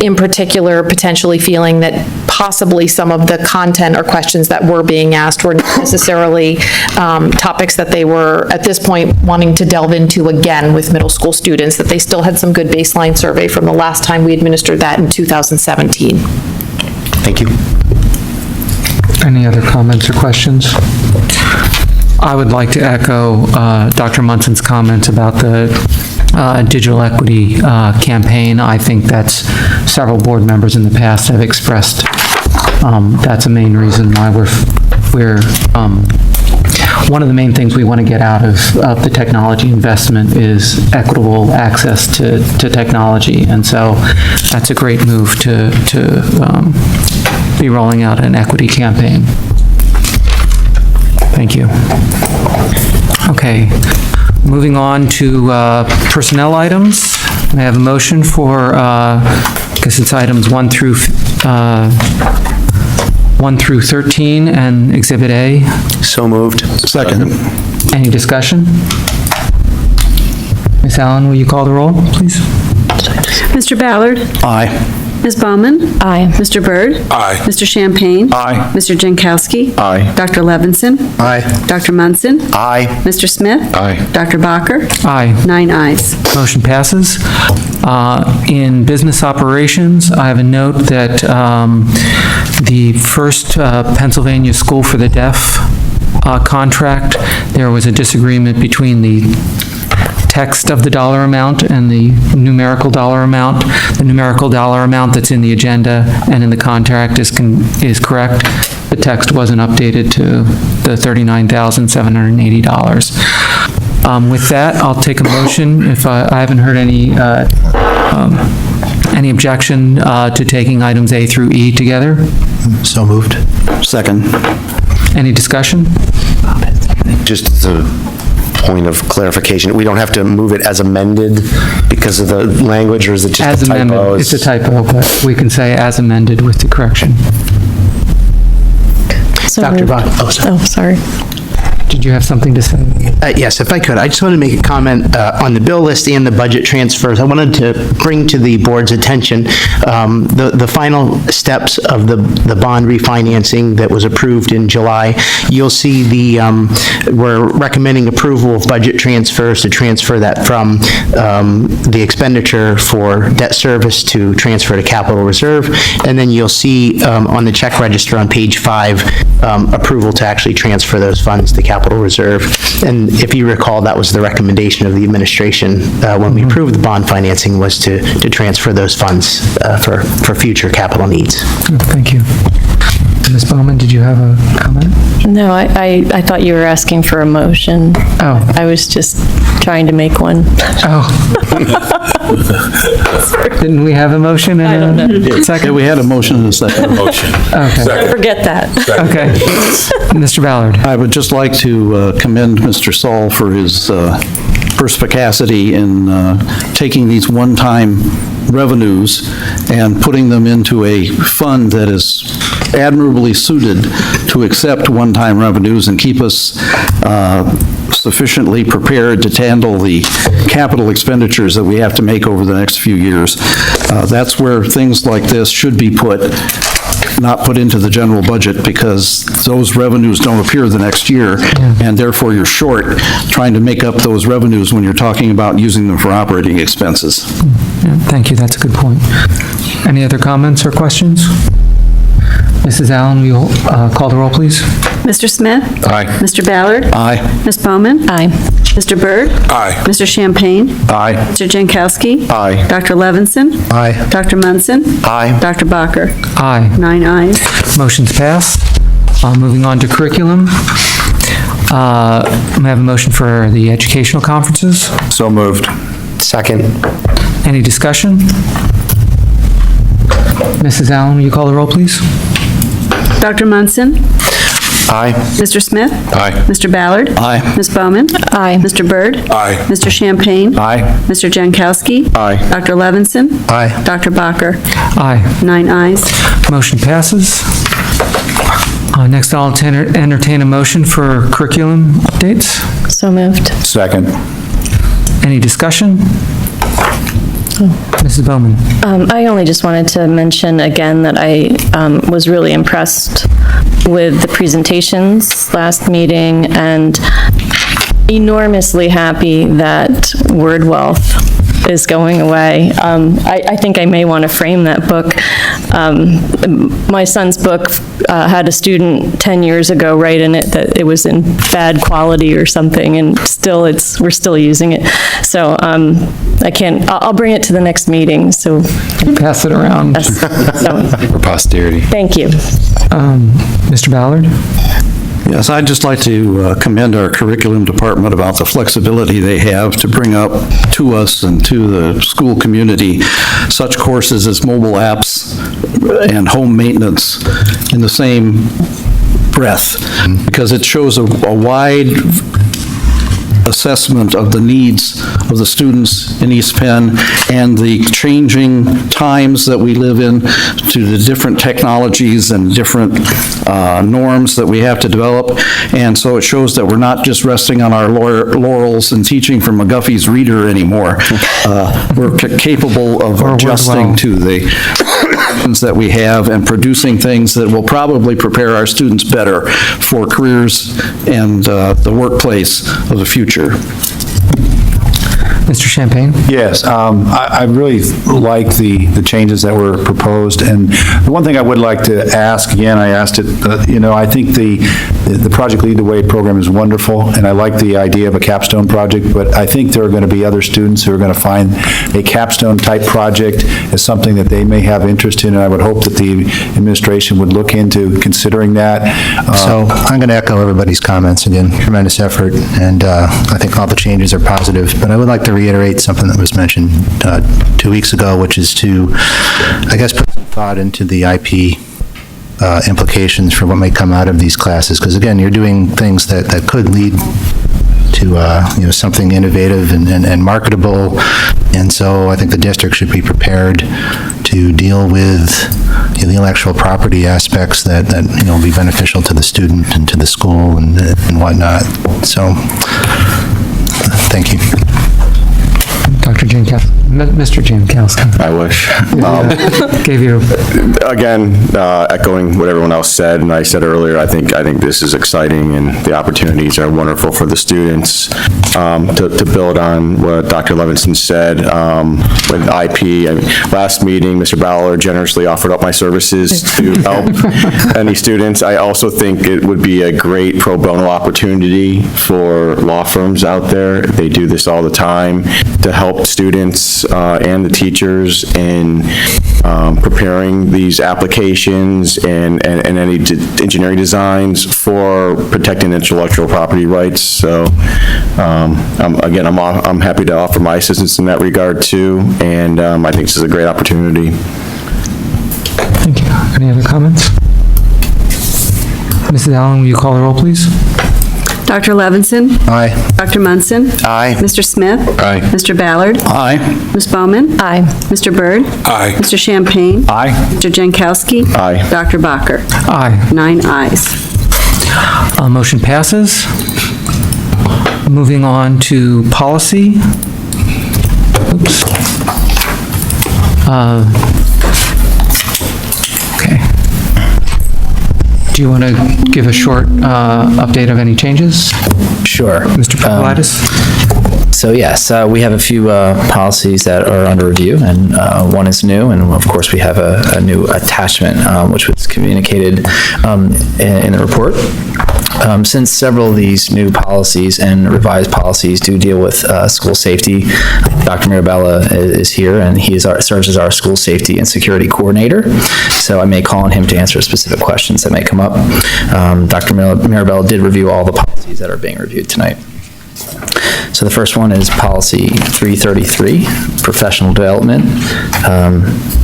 In particular, potentially feeling that possibly some of the content or questions that were being asked were not necessarily topics that they were, at this point, wanting to delve into again with middle school students, that they still had some good baseline survey from the last time we administered that in 2017. Thank you. Any other comments or questions? I would like to echo Dr. Munson's comments about the digital equity campaign. I think that's several board members in the past have expressed that's a main reason why we're one of the main things we want to get out of the technology investment is equitable access to technology, and so that's a great move to be rolling out an equity campaign. Thank you. Okay, moving on to personnel items. May I have a motion for, because it's items 1 through 13 and Exhibit A. So moved. Second. Any discussion? Ms. Allen, will you call the roll, please? Mr. Ballard? Aye. Ms. Bowman? Aye. Mr. Byrd? Aye. Mr. Champagne? Aye. Mr. Jankowski? Aye. Dr. Levinson? Aye. Dr. Munson? Aye. Mr. Smith? Aye. Dr. Bacher? Aye. 9 ayes. Motion passes. In business operations, I have a note that the first Pennsylvania School for the Deaf contract, there was a disagreement between the text of the dollar amount and the numerical dollar amount. The numerical dollar amount that's in the agenda and in the contract is correct. The text wasn't updated to the $39,780. With that, I'll take a motion. If I haven't heard any Any objection to taking items A through E together? So moved. Second. Any discussion? Just as a point of clarification, we don't have to move it as amended because of the language, or is it just As a typo? amended, it's a typo, but we can say as amended with the correction. Dr. Bach. Oh, sorry. Did you have something to say? Yes, if I could, I just wanted to make a comment on the bill list and the budget transfers. I wanted to bring to the board's attention the final steps of the bond refinancing that was approved in July. You'll see we're recommending approval of budget transfers to transfer that from the expenditure for debt service to transfer to capital reserve. And then you'll see on the check register on page 5, approval to actually transfer those funds to capital reserve. And if you recall, that was the recommendation of the administration when we approved the bond financing, was to transfer those funds for future capital needs. Thank you. Ms. Bowman, did you have a comment? No, I thought you were asking for a motion. Oh. I was just trying to make one. Oh. Didn't we have a motion and a second? Yeah, we had a motion and a second. Motion. Okay. Don't forget that. Okay. Mr. Ballard. I would just like to commend Mr. Saul for his perspicacity in taking these one-time revenues and putting them into a fund that is admirably suited to accept one-time revenues and keep us sufficiently prepared to handle the capital expenditures that we have to make over the next few years. That's where things like this should be put, not put into the general budget, because those revenues don't appear the next year, and therefore you're short trying to make up those revenues when you're talking about using them for operating expenses. Yeah, thank you, that's a good point. Any other comments or questions? Mrs. Allen, will you call the roll, please? Mr. Smith? Aye. Mr. Ballard? Aye. Ms. Bowman? Aye. Mr. Byrd? Aye. Mr. Champagne? Aye. Mr. Jankowski? Aye. Dr. Levinson? Aye. Dr. Munson? Aye. Dr. Bacher? Aye. 9 ayes. Motion's passed. Moving on to curriculum. May I have a motion for the educational conferences? So moved. Second. Any discussion? Mrs. Allen, will you call the roll, please? Dr. Munson? Aye. Mr. Smith? Aye. Mr. Ballard? Aye. Ms. Bowman? Aye. Mr. Byrd? Aye. Mr. Champagne? Aye. Mr. Jankowski? Aye. Dr. Levinson? Aye. Dr. Bacher? Aye. 9 ayes. Motion passes. Next, I'll entertain a motion for curriculum updates. So moved. Second. Any discussion? Mrs. Bowman. I only just wanted to mention again that I was really impressed with the presentations last meeting, and enormously happy that word wealth is going away. I think I may want to frame that book. My son's book had a student 10 years ago write in it that it was in bad quality or something, and still we're still using it. So I'll bring it to the next meeting, so. Pass it around. For posterity. Thank you. Mr. Ballard? Yes, I'd just like to commend our curriculum department about the flexibility they have to bring up to us and to the school community such courses as mobile apps and home maintenance in the same breath, because it shows a wide assessment of the needs of the students in East Penn and the changing times that we live in, to the different technologies and different norms that we have to develop. And so it shows that we're not just resting on our laurels and teaching from McGuffey's Reader anymore. We're capable of adjusting to the that we have and producing things that will probably prepare our students better for careers and the workplace of the future. Mr. Champagne? Yes, I really like the changes that were proposed, and the one thing I would like to ask, again, I asked it, I think the Project Lead the Way program is wonderful, and I like the idea of a capstone project, but I think there are going to be other students who are going to find a capstone-type project as something that they may have interest in, and I would hope that the administration would look into considering that. So I'm going to echo everybody's comments again, tremendous effort, and I think all the changes are positive, but I would like to reiterate something that was mentioned 2 weeks ago, which is to, I guess, put some thought into the IP implications for what may come out of these classes. Because again, you're doing things that could lead to something innovative and marketable. And so I think the district should be prepared to deal with the intellectual property aspects that will be beneficial to the student and to the school and whatnot. So, thank you. Dr. Jankowski, Mr. Jankowski. I wish. Gave you. Again, echoing what everyone else said, and I said earlier, I think this is exciting, and the opportunities are wonderful for the students. To build on what Dr. Levinson said, with IP, last meeting, Mr. Ballard generously offered up my services to help any students. I also think it would be a great pro bono opportunity for law firms out there. They do this all the time to help students and the teachers in preparing these applications and any engineering designs for protecting intellectual property rights. So again, I'm happy to offer my assistance in that regard too, and I think this is a great opportunity. Thank you. Any other comments? Mrs. Allen, will you call the roll, please? Dr. Levinson? Aye. Dr. Munson? Aye. Mr. Smith? Aye. Mr. Ballard? Aye. Ms. Bowman? Aye. Mr. Byrd? Aye. Mr. Champagne? Aye. Mr. Jankowski? Aye. Dr. Bacher? Aye. 9 ayes. Motion passes. Moving on to policy. Oops. Okay. Do you want to give a short update of any changes? Sure. Mr. Pavlidis? So yes, we have a few policies that are under review, and one is new, and of course we have a new attachment which was communicated in the report. Since several of these new policies and revised policies do deal with school safety, Dr. Mirabella is here, and he serves as our school safety and security coordinator. So I may call on him to answer specific questions that may come up. Dr. Mirabella did review all the policies that are being reviewed tonight. So the first one is policy 333, professional development.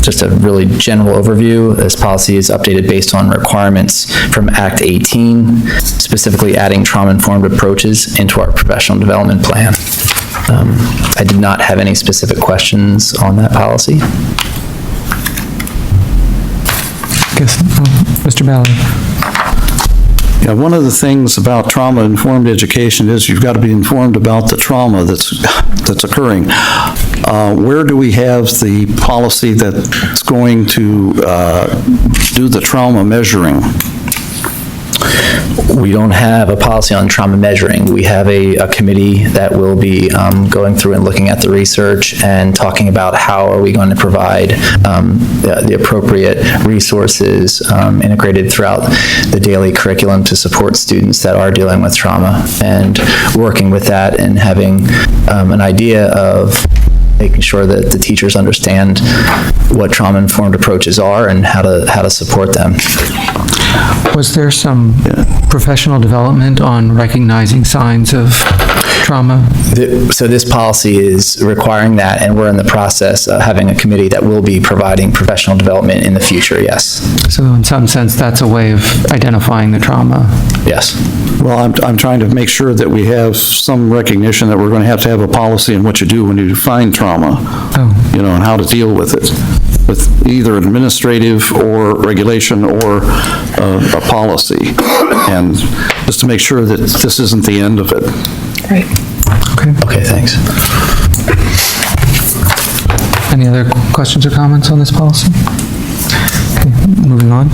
Just a really general overview. This policy is updated based on requirements from Act 18, specifically adding trauma-informed approaches into our professional development plan. I did not have any specific questions on that policy. Yes, Mr. Ballard. Yeah, one of the things about trauma-informed education is you've got to be informed about the trauma that's occurring. Where do we have the policy that's going to do the trauma measuring? We don't have a policy on trauma measuring. We have a committee that will be going through and looking at the research and talking about how are we going to provide the appropriate resources integrated throughout the daily curriculum to support students that are dealing with trauma, and working with that and having an idea of making sure that the teachers understand what trauma-informed approaches are and how to support them. Was there some professional development on recognizing signs of trauma? So this policy is requiring that, and we're in the process of having a committee that will be providing professional development in the future, yes. So in some sense, that's a way of identifying the trauma? Yes. Well, I'm trying to make sure that we have some recognition that we're going to have a policy on what you do when you find trauma, and how to deal with it, with either administrative or regulation or a policy, and just to make sure that this isn't the end of it. Right. Okay, thanks. Any other questions or comments on this policy? Okay, moving on.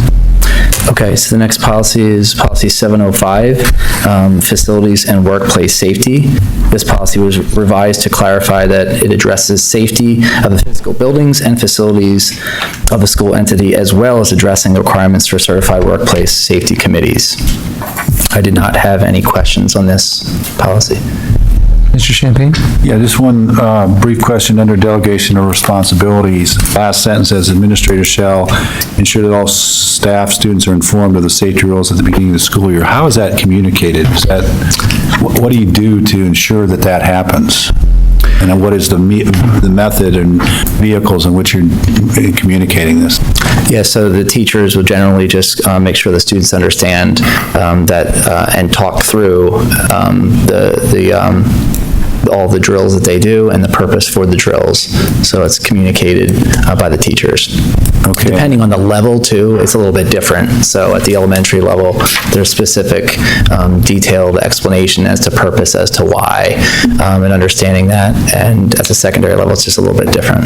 Okay, so the next policy is policy 705, facilities and workplace safety. This policy was revised to clarify that it addresses safety of the physical buildings and facilities of the school entity, as well as addressing the requirements for certified workplace safety committees. I did not have any questions on this policy. Mr. Champagne? Yeah, just one brief question under delegation of responsibilities. Last sentence says administrators shall ensure that all staff, students are informed of the safety rules at the beginning of the school year. How is that communicated? What do you do to ensure that that happens? And what is the method and vehicles in which you're communicating this? Yeah, so the teachers will generally just make sure the students understand that and talk through all the drills that they do and the purpose for the drills. So it's communicated by the teachers. Okay. Depending on the level too, it's a little bit different. So at the elementary level, there's specific detailed explanation as to purpose, as to why, and understanding that. And at the secondary level, it's just a little bit different.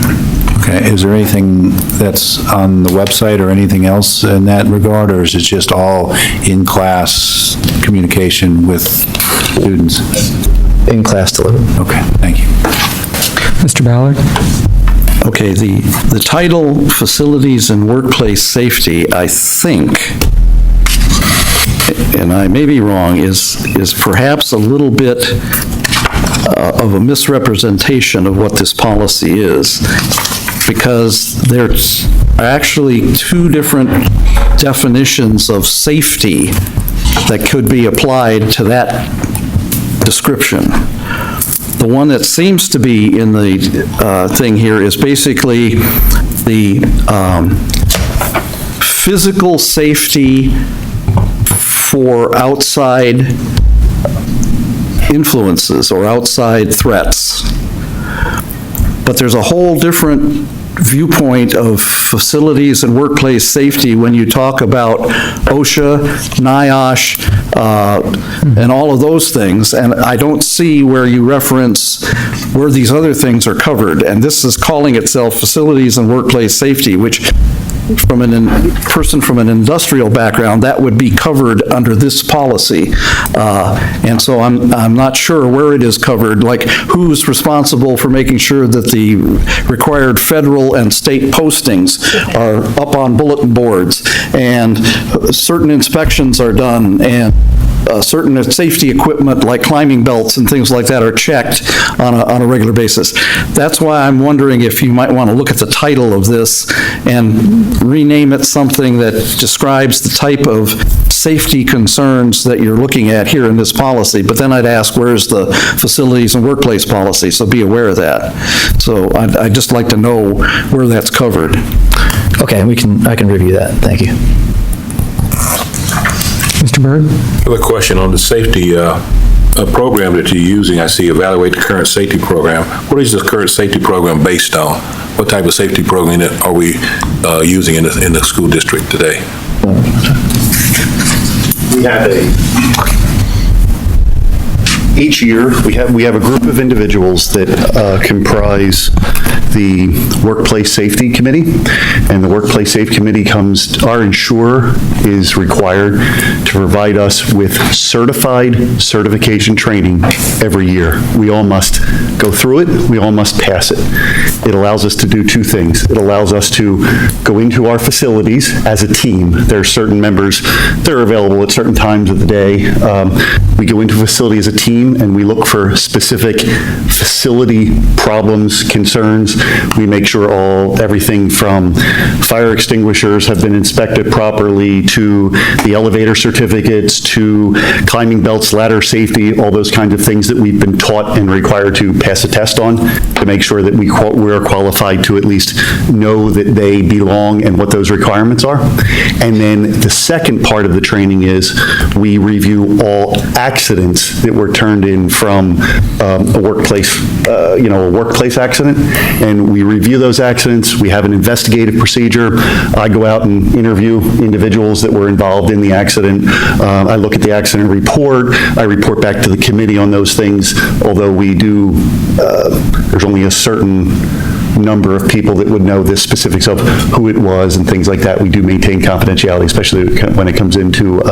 Okay, is there anything that's on the website or anything else in that regard, or is it just all in-class communication with students? In-class delivery. Okay, thank you. Mr. Ballard? Okay, the title, Facilities and Workplace Safety, I think, and I may be wrong, is perhaps a little bit of a misrepresentation of what this policy is, because there's actually two different definitions of safety that could be applied to that description. The one that seems to be in the thing here is basically the physical safety for outside influences or outside threats. But there's a whole different viewpoint of facilities and workplace safety when you talk about OSHA, NIOSH, and all of those things, and I don't see where you reference where these other things are covered, and this is calling itself Facilities and Workplace Safety, which from a person from an industrial background, that would be covered under this policy. And so I'm not sure where it is covered, like who's responsible for making sure that the required federal and state postings are up on bulletin boards, and certain inspections are done, and certain safety equipment like climbing belts and things like that are checked on a regular basis. That's why I'm wondering if you might want to look at the title of this and rename it something that describes the type of safety concerns that you're looking at here in this policy. But then I'd ask, where's the facilities and workplace policy? So be aware of that. So I'd just like to know where that's covered. Okay, I can review that. Thank you. Mr. Byrd? I have a question on the safety program that you're using. I see evaluate the current safety program. What is the current safety program based on? What type of safety program are we using in the school district today? We have each year, we have a group of individuals that comprise the Workplace Safety Committee, and the Workplace Safety Committee our insurer is required to provide us with certification training every year. We all must go through it, we all must pass it. It allows us to do two things. It allows us to go into our facilities as a team. There are certain members that are available at certain times of the day. We go into a facility as a team, and we look for specific facility problems, concerns. We make sure everything from fire extinguishers have been inspected properly, to the elevator certificates, to climbing belts, ladder safety, all those kinds of things that we've been taught and required to pass a test on, to make sure that we're qualified to at least know that they belong and what those requirements are. And then the second part of the training is we review all accidents that were turned in from a workplace accident, and we review those accidents. We have an investigative procedure. I go out and interview individuals that were involved in the accident. I look at the accident report. I report back to the committee on those things, although there's only a certain number of people that would know the specifics of who it was and things like that. We do maintain confidentiality, especially when it comes into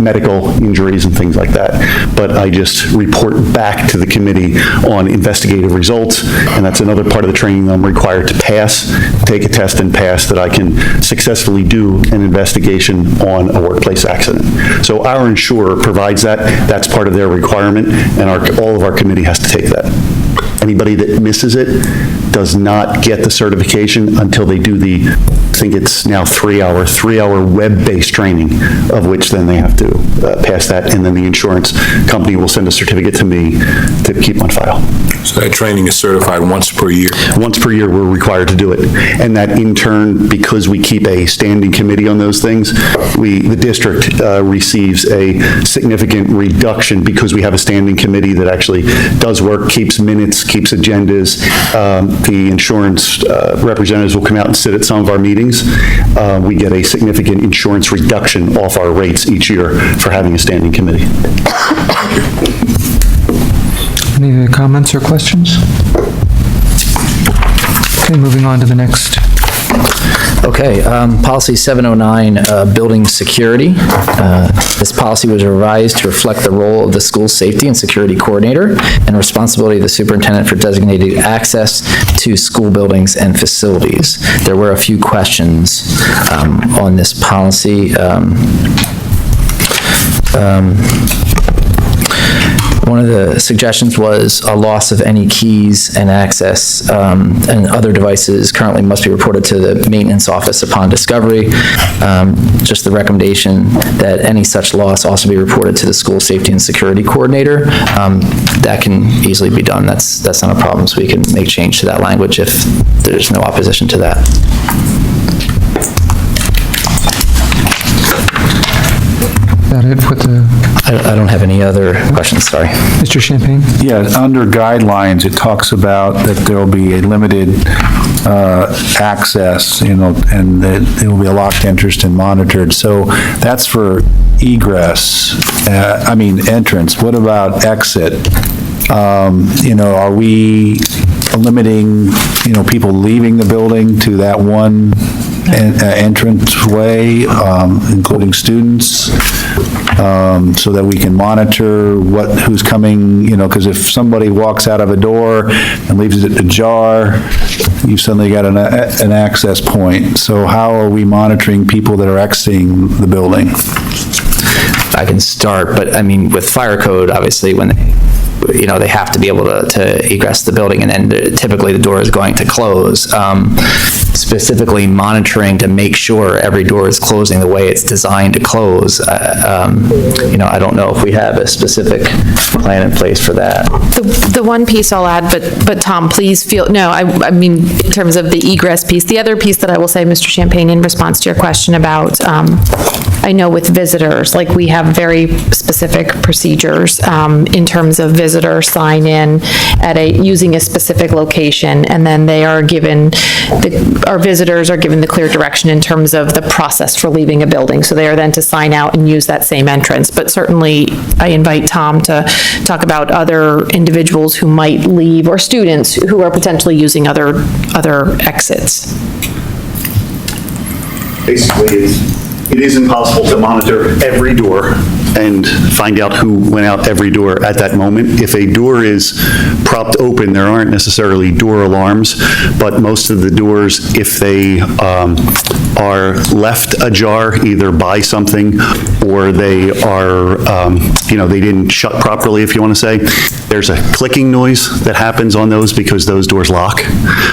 medical injuries and things like that. But I just report back to the committee on investigative results, and that's another part of the training I'm required to pass, take a test and pass, that I can successfully do an investigation on a workplace accident. So our insurer provides that. That's part of their requirement, and all of our committee has to take that. Anybody that misses it does not get the certification until they do the, I think it's now 3-hour web-based training, of which then they have to pass that, and then the insurance company will send a certificate to me to keep on file. So that training is certified once per year? Once per year, we're required to do it. And that in turn, because we keep a standing committee on those things, the district receives a significant reduction because we have a standing committee that actually does work, keeps minutes, keeps agendas. The insurance representatives will come out and sit at some of our meetings. We get a significant insurance reduction off our rates each year for having a standing committee. Any other comments or questions? Okay, moving on to the next. Okay, policy 709, building security. This policy was revised to reflect the role of the school safety and security coordinator and responsibility of the superintendent for designated access to school buildings and facilities. There were a few questions on this policy. One of the suggestions was a loss of any keys and access and other devices currently must be reported to the maintenance office upon discovery. Just the recommendation that any such loss also be reported to the school safety and security coordinator. That can easily be done. That's not a problem, so we can make change to that language if there's no opposition to that. That it with the... I don't have any other questions, sorry. Mr. Champagne? Yeah, under guidelines, it talks about that there will be a limited access, and that there will be a locked interest and monitored. So that's for egress, entrance. What about exit? Are we limiting, people leaving the building to that one entrance way, including students, so that we can monitor who's coming, because if somebody walks out of a door and leaves it ajar, you've suddenly got an access point. So how are we monitoring people that are exiting the building? I can start, but with fire code, obviously, when they have to be able to egress the building, and then typically the door is going to close. Specifically monitoring to make sure every door is closing the way it's designed to close. I don't know if we have a specific plan in place for that. The one piece I'll add, but Tom, please in terms of the egress piece, the other piece that I will say, Mr. Champagne, in response to your question about, I know with visitors, like we have very specific procedures in terms of visitor sign in using a specific location, and then they are given, our visitors are given the clear direction in terms of the process for leaving a building. So they are then to sign out and use that same entrance. But certainly I invite Tom to talk about other individuals who might leave, or students who are potentially using other exits. Basically, it is impossible to monitor every door and find out who went out every door at that moment. If a door is propped open, there aren't necessarily door alarms, but most of the doors, if they are left ajar, either by something or they are, they didn't shut properly, if you want to say, there's a clicking noise that happens on those because those doors lock.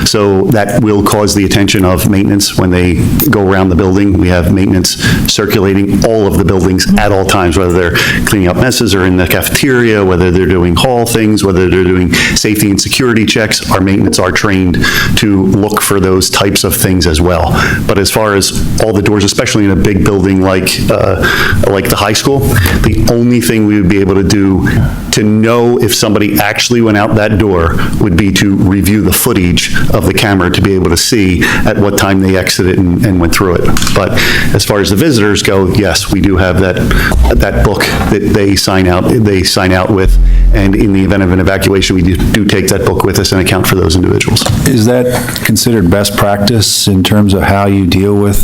So that will cause the attention of maintenance when they go around the building. We have maintenance circulating all of the buildings at all times, whether they're cleaning up messes or in the cafeteria, whether they're doing hall things, whether they're doing safety and security checks. Our maintenance are trained to look for those types of things as well. But as far as all the doors, especially in a big building like the high school, the only thing we would be able to do to know if somebody actually went out that door would be to review the footage of the camera to be able to see at what time they exited and went through it. But as far as the visitors go, yes, we do have that book that they sign out with, and in the event of an evacuation, we do take that book with us and account for those individuals. Is that considered best practice in terms of how you deal with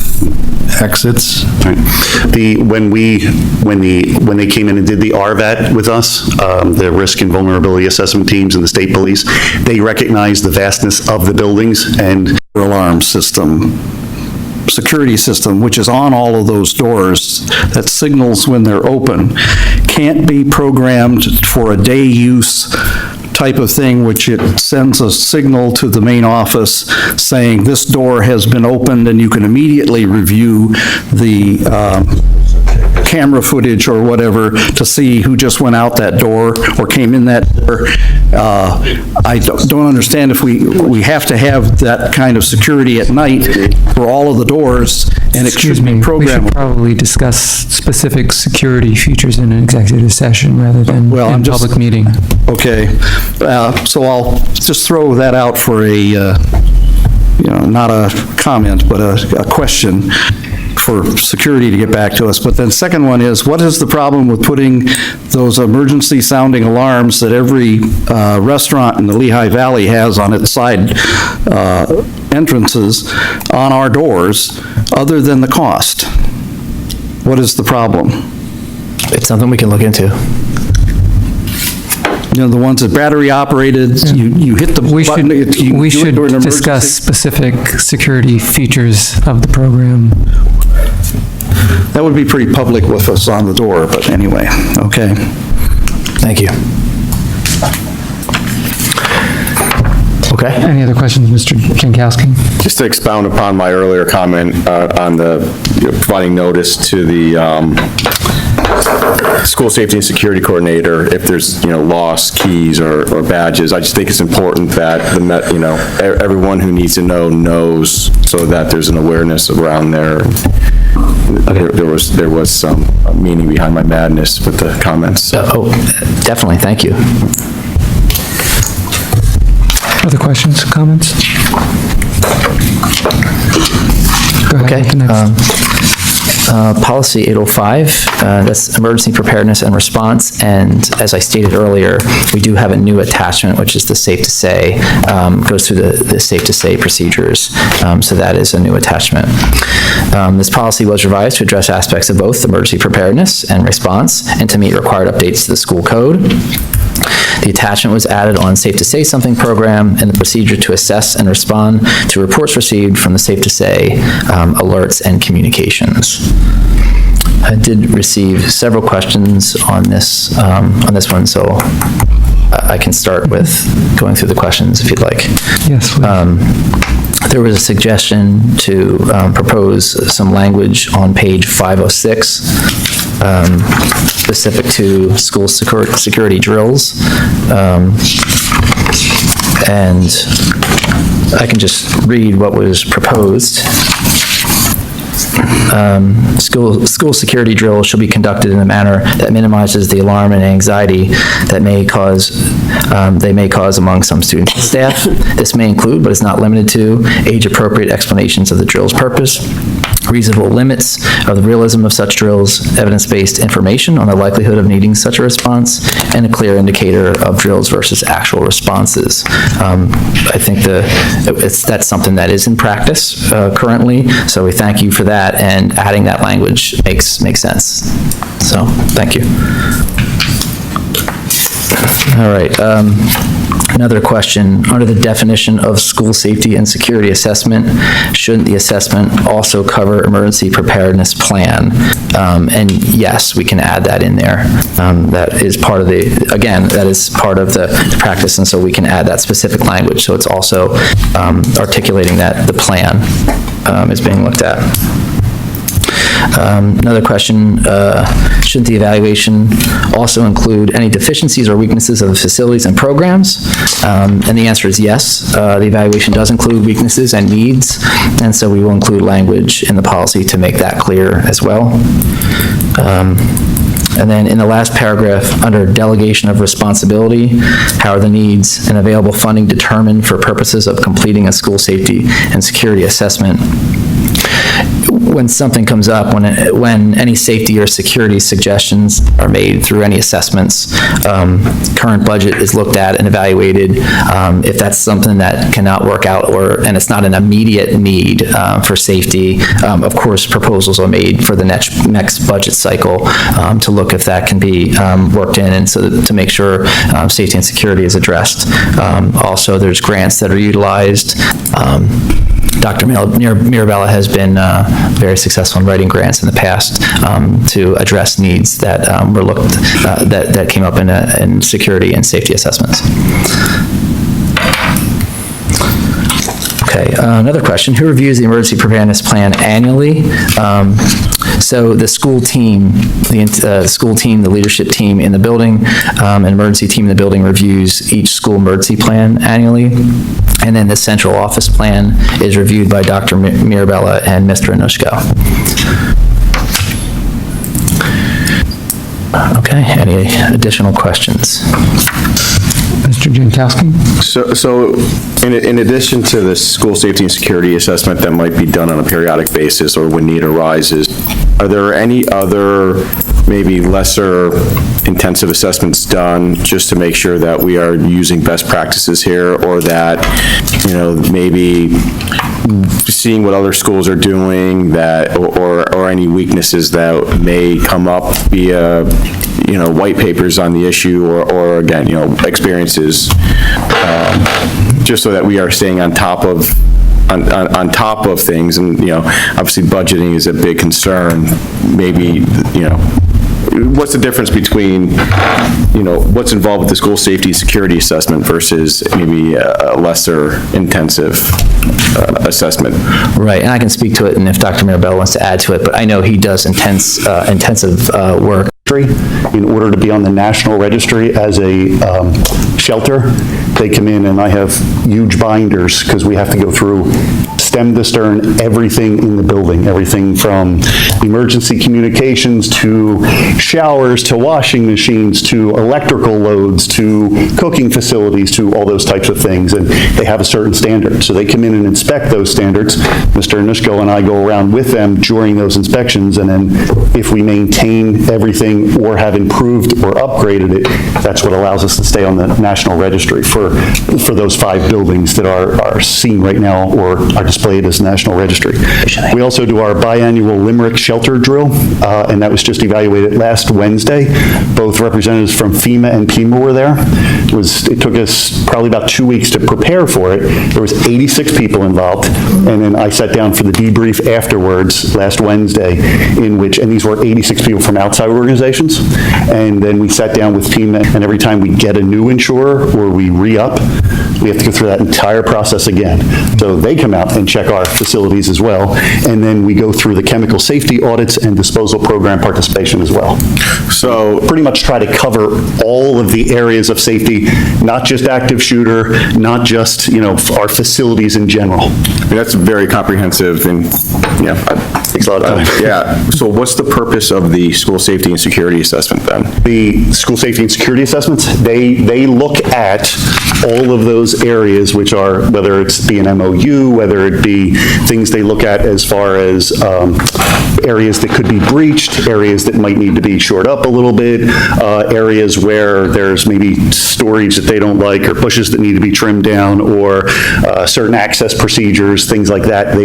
exits? Right. When they came in and did the RVAT with us, the risk and vulnerability assessment teams and the state police, they recognized the vastness of the buildings and alarm system, security system, which is on all of those doors that signals when they're open, can't be programmed for a day use type of thing, which it sends a signal to the main office saying this door has been opened, and you can immediately review the camera footage or whatever to see who just went out that door or came in that door. I don't understand if we have to have that kind of security at night for all of the doors, and it should be We programmable. should probably discuss specific security features in an executive session rather than in public meeting. Okay, so I'll just throw that out for a, not a comment, but a question for security to get back to us. But then second one is, what is the problem with putting those emergency sounding alarms that every restaurant in the Lehigh Valley has on its side entrances on our doors, other than the cost? What is the problem? It's something we can look into. The ones that battery operated, you hit the button. We should discuss specific security features of the program. That would be pretty public with us on the door, but anyway, okay. Thank you. Okay. Any other questions, Mr. Jankowski? Just to expound upon my earlier comment on the providing notice to the school safety and security coordinator if there's, lost keys or badges. I just think it's important that everyone who needs to know knows, so that there's an awareness around there. There was some meaning behind my madness with the comments. Definitely, thank you. Other questions, comments? Go ahead. Okay. Policy 805, that's emergency preparedness and response, and as I stated earlier, we do have a new attachment, which is the safe to say, goes through the safe to say procedures, so that is a new attachment. This policy was revised to address aspects of both emergency preparedness and response, and to meet required updates to the school code. The attachment was added on Safe to Say Something program and the procedure to assess and respond to reports received from the Safe to Say alerts and communications. I did receive several questions on this one, so I can start with going through the questions if you'd like. Yes, please. There was a suggestion to propose some language on page 506 specific to school security drills. And I can just read what was proposed. School security drills shall be conducted in a manner that minimizes the alarm and anxiety that they may cause among some students and staff. This may include, but is not limited to, age-appropriate explanations of the drill's purpose, reasonable limits of the realism of such drills, evidence-based information on the likelihood of needing such a response, and a clear indicator of drills versus actual responses. I think that's something that is in practice currently, so we thank you for that, and adding that language makes sense. So, thank you. All right. Another question, under the definition of school safety and security assessment, shouldn't the assessment also cover emergency preparedness plan? And yes, we can add that in there. That is part of the practice, and so we can add that specific language. So it's also articulating that the plan is being looked at. Another question, shouldn't the evaluation also include any deficiencies or weaknesses of the facilities and programs? And the answer is yes. The evaluation does include weaknesses and needs, and so we will include language in the policy to make that clear as well. And then in the last paragraph, under delegation of responsibility, how are the needs and available funding determined for purposes of completing a school safety and security assessment? When something comes up, when any safety or security suggestions are made through any assessments, current budget is looked at and evaluated. If that's something that cannot work out and it's not an immediate need for safety, of course, proposals are made for the next budget cycle to look if that can be worked in, and so to make sure safety and security is addressed. Also, there's grants that are utilized Dr. Mirabella has been very successful in writing grants in the past to address needs that were that came up in security and safety assessments. Okay, another question. Who reviews the emergency preparedness plan annually? So the school team, the leadership team in the building, an emergency team in the building reviews each school emergency plan annually. And then the central office plan is reviewed by Dr. Mirabella and Mr. Anushko. Okay, any additional questions? Mr. Jankowski? So in addition to the school safety and security assessment that might be done on a periodic basis or when need arises, are there any other maybe lesser intensive assessments done just to make sure that we are using best practices here, or that, maybe seeing what other schools are doing that, or any weaknesses that may come up via, white papers on the issue, or again, experiences, just so that we are staying on top of things. And, obviously budgeting is a big concern. Maybe, what's the difference between, what's involved with the school safety and security assessment versus maybe a lesser intensive assessment? Right, and I can speak to it, and if Dr. Mirabella wants to add to it, but I know he does intensive work. In order to be on the National Registry as a shelter, they come in and I have huge binders because we have to go through stem to stern everything in the building, everything from emergency communications to showers to washing machines to electrical loads to cooking facilities to all those types of things, and they have a certain standard. So they come in and inspect those standards. Mr. Anushko and I go around with them during those inspections, and then if we maintain everything or have improved or upgraded it, that's what allows us to stay on the National Registry for those 5 buildings that are seen right now or are displayed as National Registry. We also do our biannual Limerick shelter drill, and that was just evaluated last Wednesday. Both representatives from FEMA and PEMA were there. It took us probably about 2 weeks to prepare for it. There was 86 people involved, and then I sat down for the debrief afterwards last Wednesday, and these were 86 people from outside organizations, and then we sat down with FEMA, and every time we get a new insurer or we re-up, we have to go through that entire process again. So they come out and check our facilities as well, and then we go through the chemical safety audits and disposal program participation as well. So pretty much try to cover all of the areas of safety, not just active shooter, not just, our facilities in general. That's very comprehensive, and takes a lot of time. Yeah. So what's the purpose of the school safety and security assessment then? The school safety and security assessments, they look at all of those areas, which are, whether it's be an MOU, whether it be things they look at as far as areas that could be breached, areas that might need to be shored up a little bit, areas where there's maybe storage that they don't like, or bushes that need to be trimmed down, or certain access procedures, things like that.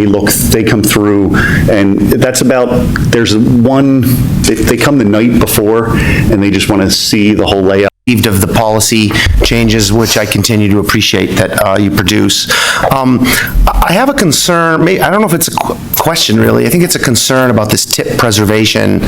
They come through, and that's about, they come the night before, and they just want to see the whole layout of the policy changes, which I continue to appreciate that you produce. I have a concern, I don't know if it's a question really, I think it's a concern about this tip preservation.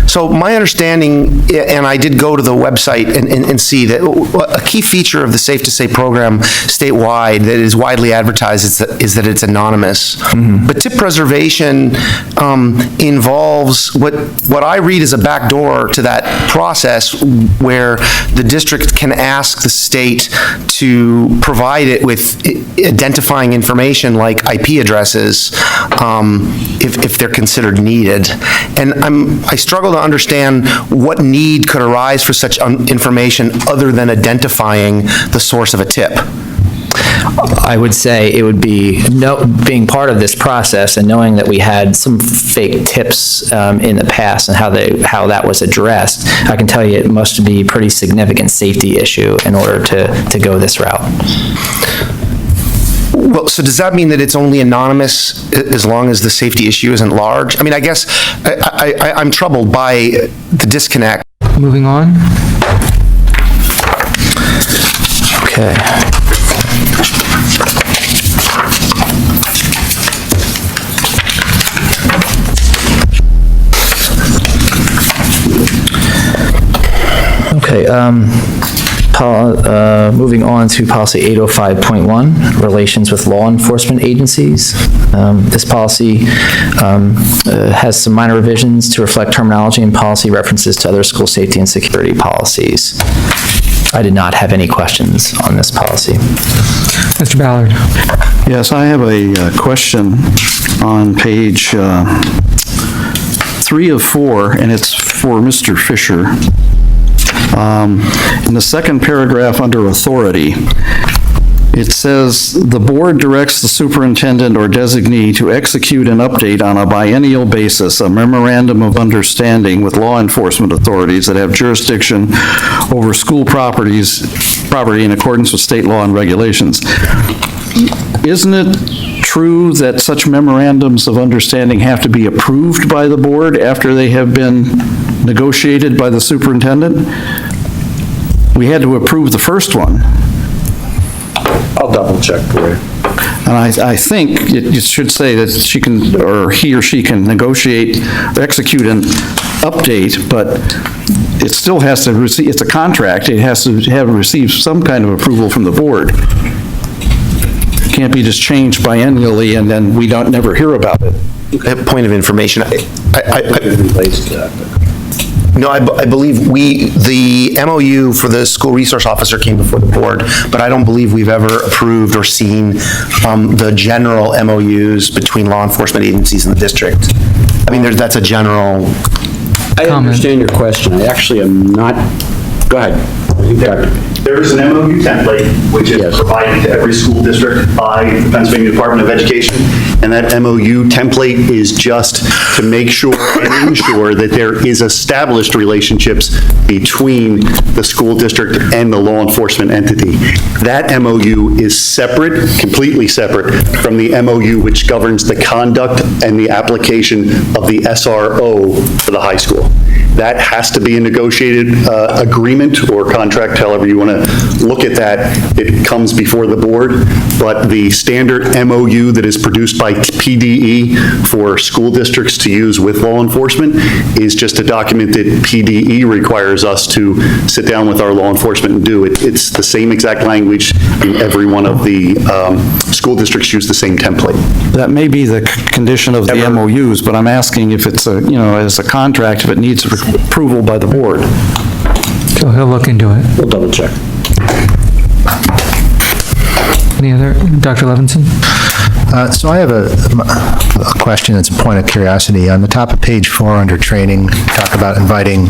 So my understanding, and I did go to the website and see that a key feature of the Safe to Say program statewide that is widely advertised is that it's anonymous. Mm-hmm. But tip preservation involves what I read as a backdoor to that process, where the district can ask the state to provide it with identifying information like IP addresses if they're considered needed. And I struggle to understand what need could arise for such information other than identifying the source of a tip. I would say it would be being part of this process and knowing that we had some fake tips in the past and how that was addressed. I can tell you it must be a pretty significant safety issue in order to go this route. Well, so does that mean that it's only anonymous as long as the safety issue isn't large? I mean, I guess I'm troubled by the disconnect. Moving on. Okay. Okay, moving on to policy 805.1, relations with law enforcement agencies. This policy has some minor revisions to reflect terminology and policy references to other school safety and security policies. I did not have any questions on this policy. Mr. Ballard. Yes, I have a question on page 3 of 4, and it's for Mr. Fisher. In the second paragraph under authority, it says, "The board directs the superintendent or designee to execute and update on a biennial basis a memorandum of understanding with law enforcement authorities that have jurisdiction over school property in accordance with state law and regulations." Isn't it true that such memorandums of understanding have to be approved by the board after they have been negotiated by the superintendent? We had to approve the first one. I'll double check for you. And I think it should say that she can, or he or she can negotiate, execute, and update, but it still has to receive, it's a contract, it has to have received some kind of approval from the board. It can't be just changed biennially and then we never hear about it. Point of information, No, I believe the MOU for the school resource officer came before the board, but I don't believe we've ever approved or seen the general MOUs between law enforcement agencies in the district. I mean, that's a general. I understand your question. I actually am not, go ahead. There is an MOU template which is provided to every school district by the Pennsylvania Department of Education, and that MOU template is just to make sure and ensure that there is established relationships between the school district and the law enforcement entity. That MOU is separate, completely separate from the MOU which governs the conduct and the application of the SRO for the high school. That has to be a negotiated agreement or contract, however you want to look at that. It comes before the board, but the standard MOU that is produced by PDE for school districts to use with law enforcement is just a document that PDE requires us to sit down with our law enforcement and do. It's the same exact language, and every one of the school districts use the same template. That may be the condition of the MOUs, but I'm asking if it's a, as a contract, if it needs approval by the board. So he'll look into it. We'll double check. Any other, Dr. Levinson? So I have a question that's a point of curiosity. On the top of page 4 under training, talk about inviting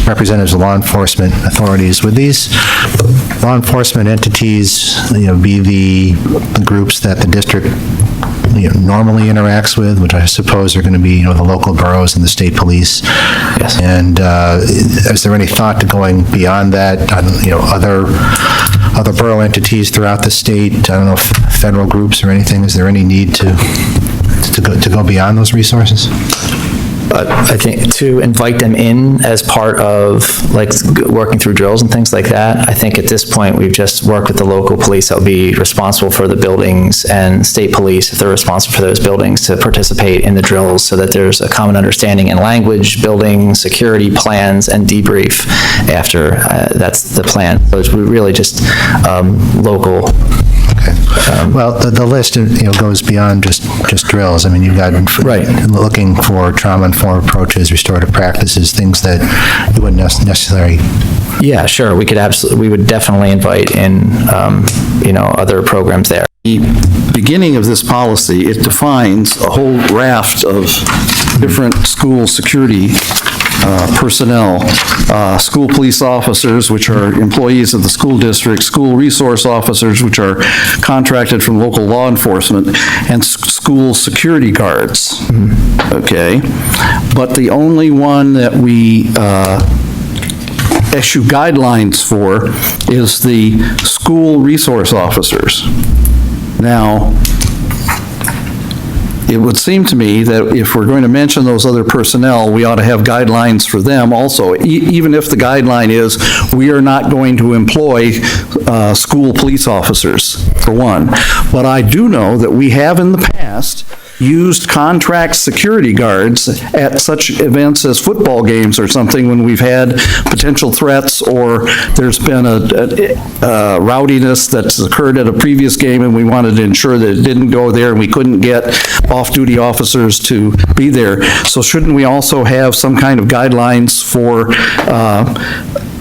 representatives of law enforcement authorities. Would these law enforcement entities, be the groups that the district normally interacts with, which I suppose are going to be, the local boroughs and the state police? Yes. And is there any thought to going beyond that, other borough entities throughout the state? I don't know if federal groups or anything. Is there any need to go beyond those resources? I think to invite them in as part of working through drills and things like that, I think at this point we've just worked with the local police that will be responsible for the buildings and state police, if they're responsible for those buildings, to participate in the drills so that there's a common understanding in language, building, security plans, and debrief after. That's the plan. So it's really just local. Well, the list, goes beyond just drills. I mean, you've got looking for trauma-informed approaches, restorative practices, things that you wouldn't necessarily. Yeah, sure. We would definitely invite in, other programs there. The beginning of this policy, it defines a whole raft of different school security personnel, school police officers, which are employees of the school district, school resource officers, which are contracted from local law enforcement, and school security guards. Okay? But the only one that we issue guidelines for is the school resource officers. Now, it would seem to me that if we're going to mention those other personnel, we ought to have guidelines for them also, even if the guideline is we are not going to employ school police officers, for one. But I do know that we have in the past used contract security guards at such events as football games or something when we've had potential threats or there's been a rowdiness that's occurred at a previous game and we wanted to ensure that it didn't go there and we couldn't get off-duty officers to be there. So shouldn't we also have some kind of guidelines for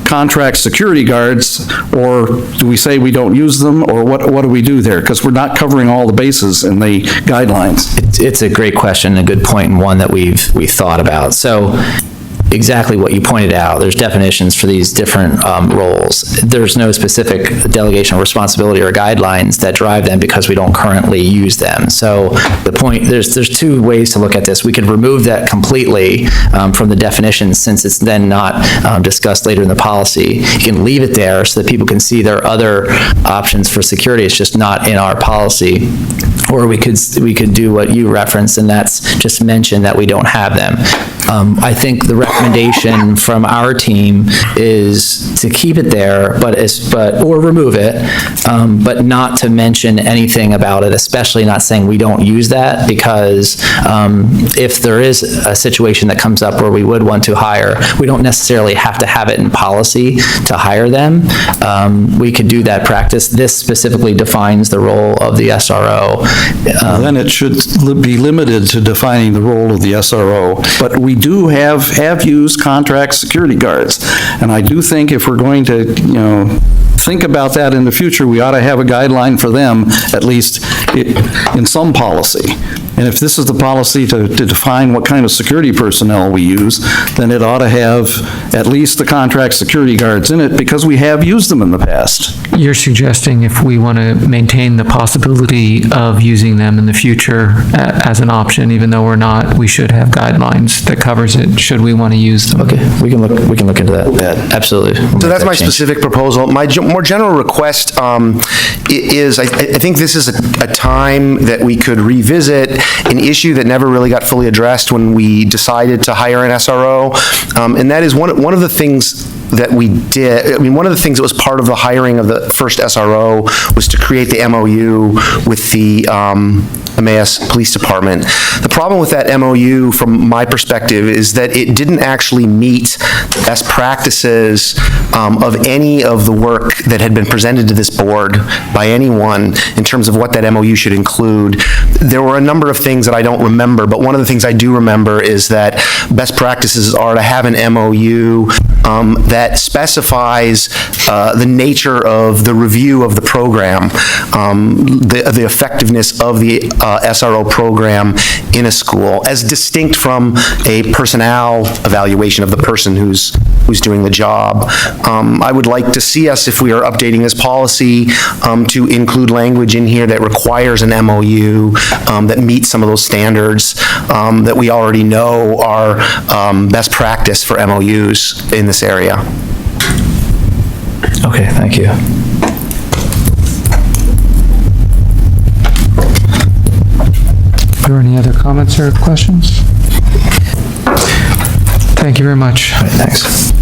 contract security guards, or do we say we don't use them, or what do we do there? Because we're not covering all the bases in the guidelines. It's a great question, a good point, and one that we've thought about. So exactly what you pointed out, there's definitions for these different roles. There's no specific delegation of responsibility or guidelines that drive them because we don't currently use them. So the point, there's two ways to look at this. We could remove that completely from the definition since it's then not discussed later in the policy. You can leave it there so that people can see there are other options for security. It's just not in our policy. Or we could do what you referenced, and that's just mention that we don't have them. I think the recommendation from our team is to keep it there, or remove it, but not to mention anything about it, especially not saying we don't use that, because if there is a situation that comes up where we would want to hire, we don't necessarily have to have it in policy to hire them. We could do that practice. This specifically defines the role of the SRO. Then it should be limited to defining the role of the SRO. But we do have used contract security guards. And I do think if we're going to, think about that in the future, we ought to have a guideline for them, at least in some policy. And if this is the policy to define what kind of security personnel we use, then it ought to have at least the contract security guards in it, because we have used them in the past. You're suggesting if we want to maintain the possibility of using them in the future as an option, even though we're not, we should have guidelines that covers it, should we want to use them? Okay, we can look into that. Absolutely. So that's my specific proposal. My more general request is, I think this is a time that we could revisit an issue that never really got fully addressed when we decided to hire an SRO, and that is one of the things that we did. I mean, one of the things that was part of the hiring of the first SRO was to create the MOU with the Emmaus Police Department. The problem with that MOU, from my perspective, is that it didn't actually meet the best practices of any of the work that had been presented to this board by anyone in terms of what that MOU should include. There were a number of things that I don't remember, but one of the things I do remember is that best practices are to have an MOU that specifies the nature of the review of the program, the effectiveness of the SRO program in a school, as distinct from a personnel evaluation of the person who's doing the job. I would like to see us, if we are updating this policy, to include language in here that requires an MOU that meets some of those standards that we already know are best practice for MOUs in this area. Okay, thank you. Are there any other comments or questions? Thank you very much. All right, thanks.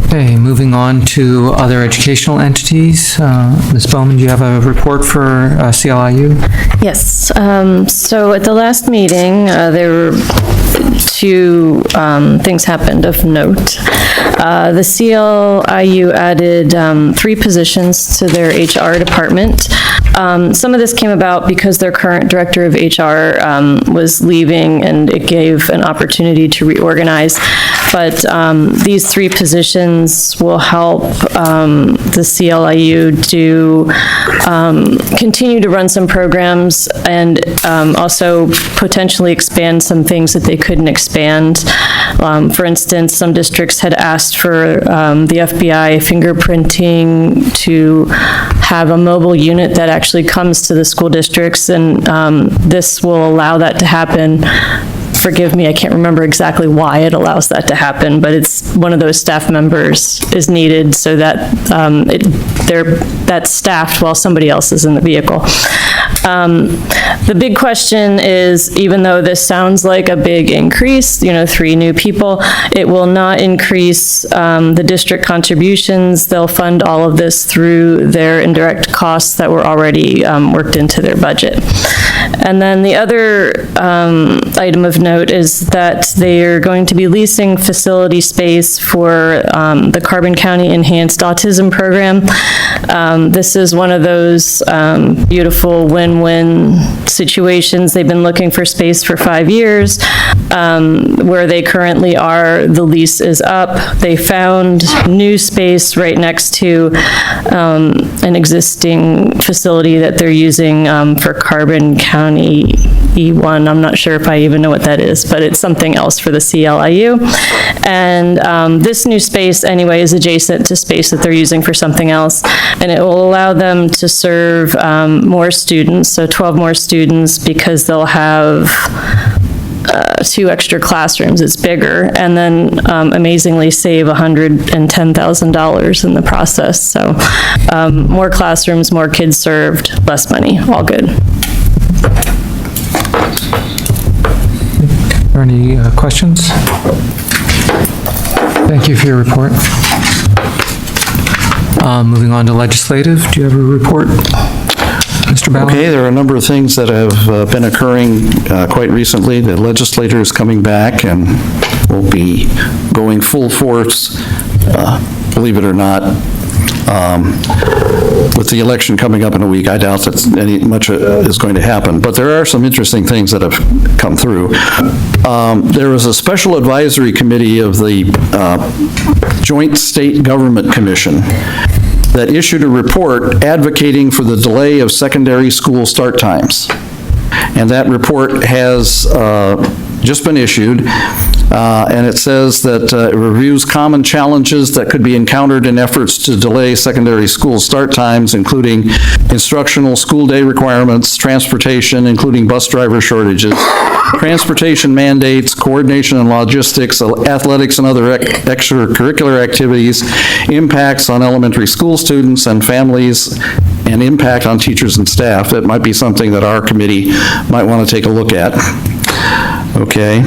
Okay, moving on to other educational entities. Ms. Bowman, do you have a report for CLIU? Yes. So at the last meeting, there were two things happened of note. The CLIU added 3 positions to their HR department. Some of this came about because their current director of HR was leaving, and it gave an opportunity to reorganize. But these 3 positions will help the CLIU to continue to run some programs and also potentially expand some things that they couldn't expand. For instance, some districts had asked for the FBI fingerprinting to have a mobile unit that actually comes to the school districts, and this will allow that to happen. Forgive me, I can't remember exactly why it allows that to happen, but it's one of those staff members is needed so that that's staffed while somebody else is in the vehicle. The big question is, even though this sounds like a big increase, 3 new people, it will not increase the district contributions. They'll fund all of this through their indirect costs that were already worked into their budget. And then the other item of note is that they are going to be leasing facility space for the Carbon County Enhanced Autism Program. This is one of those beautiful win-win situations. They've been looking for space for 5 years. Where they currently are, the lease is up. They found new space right next to an existing facility that they're using for Carbon County E1. I'm not sure if I even know what that is, but it's something else for the CLIU. And this new space, anyway, is adjacent to space that they're using for something else, and it will allow them to serve more students, so 12 more students, because they'll have 2 extra classrooms. It's bigger, and then amazingly save $110,000 in the process. So more classrooms, more kids served, less money, all good. Are there any questions? Thank you for your report. Moving on to legislative, do you have a report, Mr. Ballard? Okay, there are a number of things that have been occurring quite recently. The legislature is coming back and will be going full force, believe it or not. With the election coming up in a week, I doubt that much is going to happen, but there are some interesting things that have come through. There was a special advisory committee of the Joint State Government Commission that issued a report advocating for the delay of secondary school start times. And that report has just been issued, and it says that it reviews common challenges that could be encountered in efforts to delay secondary school start times, including instructional school day requirements, transportation, including bus driver shortages, transportation mandates, coordination and logistics, athletics and other extracurricular activities, impacts on elementary school students and families, and impact on teachers and staff. That might be something that our committee might want to take a look at. Okay.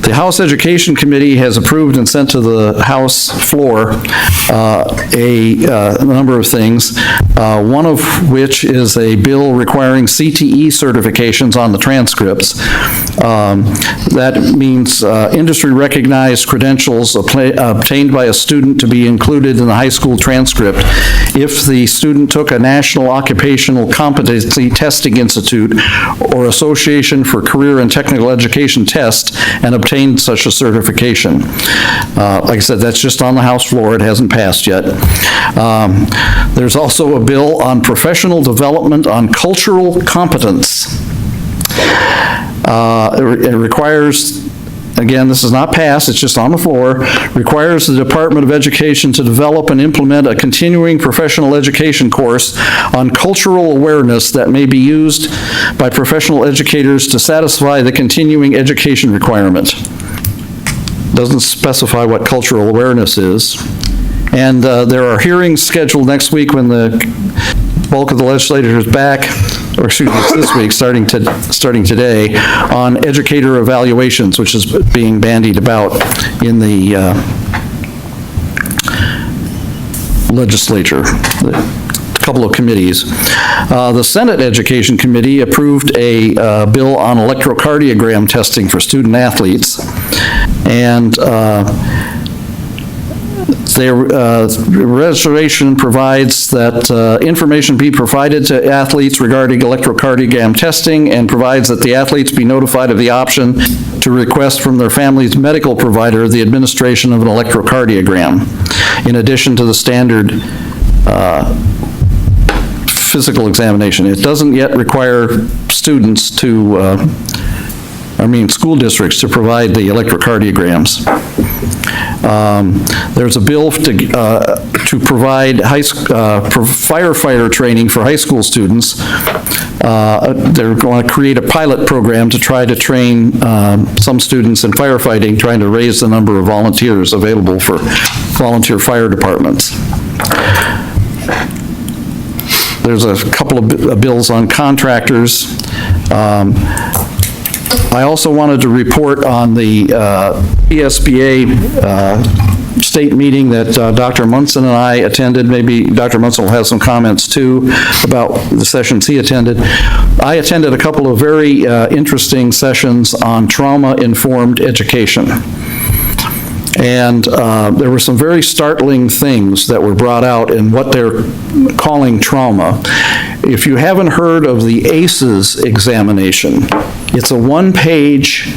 The House Education Committee has approved and sent to the House floor a number of things, one of which is a bill requiring CTE certifications on the transcripts. That means industry-recognized credentials obtained by a student to be included in the high school transcript if the student took a National Occupational Competency Testing Institute or Association for Career and Technical Education test and obtained such a certification. Like I said, that's just on the House floor. It hasn't passed yet. There's also a bill on professional development on cultural competence. It requires, again, this is not passed, it's just on the floor, requires the Department of Education to develop and implement a continuing professional education course on cultural awareness that may be used by professional educators to satisfy the continuing education requirement. Doesn't specify what cultural awareness is. And there are hearings scheduled next week when the bulk of the legislature is back, or excuse me, it's this week, starting today, on educator evaluations, which is being bandied about in the legislature. A couple of committees. The Senate Education Committee approved a bill on electrocardiogram testing for student athletes, and their resolution provides that information be provided to athletes regarding electrocardiogram testing, and provides that the athletes be notified of the option to request from their family's medical provider the administration of an electrocardiogram, in addition to the standard physical examination. It doesn't yet require students to, school districts to provide the electrocardiograms. There's a bill to provide firefighter training for high school students. They're going to create a pilot program to try to train some students in firefighting, trying to raise the number of volunteers available for volunteer fire departments. There's a couple of bills on contractors. I also wanted to report on the ESBA state meeting that Dr. Munson and I attended. Maybe Dr. Munson will have some comments too about the sessions he attended. I attended a couple of very interesting sessions on trauma-informed education. And there were some very startling things that were brought out in what they're calling trauma. If you haven't heard of the ACEs examination, it's a one-page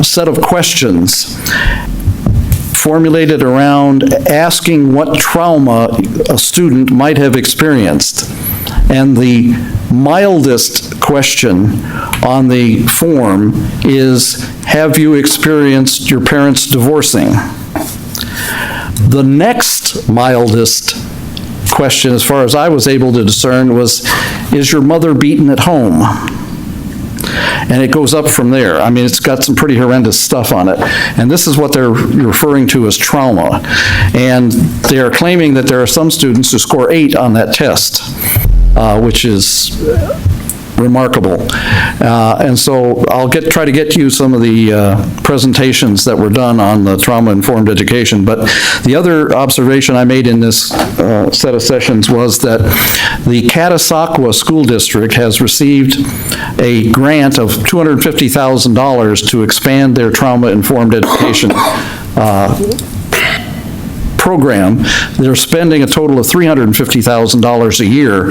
set of questions formulated around asking what trauma a student might have experienced. And the mildest question on the form is, have you experienced your parents divorcing? The next mildest question, as far as I was able to discern, was, is your mother beaten at home? And it goes up from there. I mean, it's got some pretty horrendous stuff on it. And this is what they're referring to as trauma. And they are claiming that there are some students who score 8 on that test, which is remarkable. And so I'll try to get you some of the presentations that were done on the trauma-informed education. But the other observation I made in this set of sessions was that the Catasauqua School District has received a grant of $250,000 to expand their trauma-informed education program. They're spending a total of $350,000 a year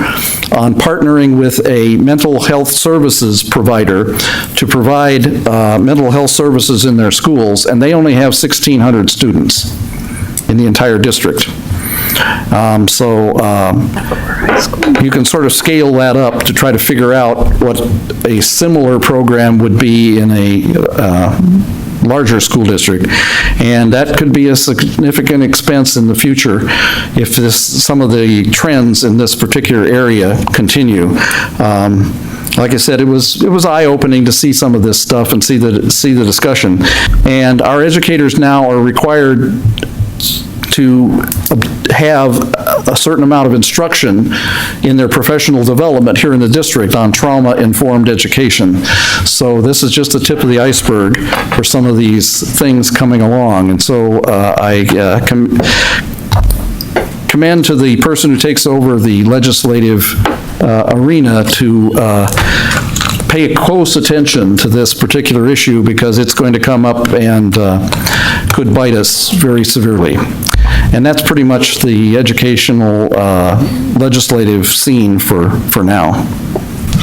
on partnering with a mental health services provider to provide mental health services in their schools, and they only have 1,600 students in the entire district. You can sort of scale that up to try to figure out what a similar program would be in a larger school district, and that could be a significant expense in the future if some of the trends in this particular area continue. Like I said, it was eye-opening to see some of this stuff and see the discussion. And our educators now are required to have a certain amount of instruction in their professional development here in the district on trauma-informed education. So this is just the tip of the iceberg for some of these things coming along. And so I commend to the person who takes over the legislative arena to pay close attention to this particular issue, because it's going to come up and could bite us very severely. And that's pretty much the educational legislative scene for now.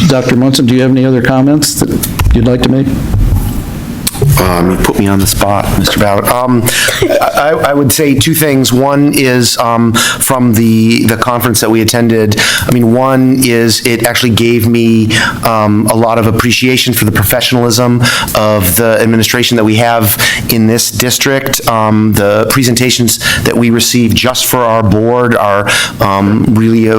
Dr. Munson, do you have any other comments that you'd like to make? You put me on the spot, Mr. Ballard. I would say two things. One is from the conference that we attended. I mean, one is it actually gave me a lot of appreciation for the professionalism of the administration that we have in this district. The presentations that we receive just for our board are really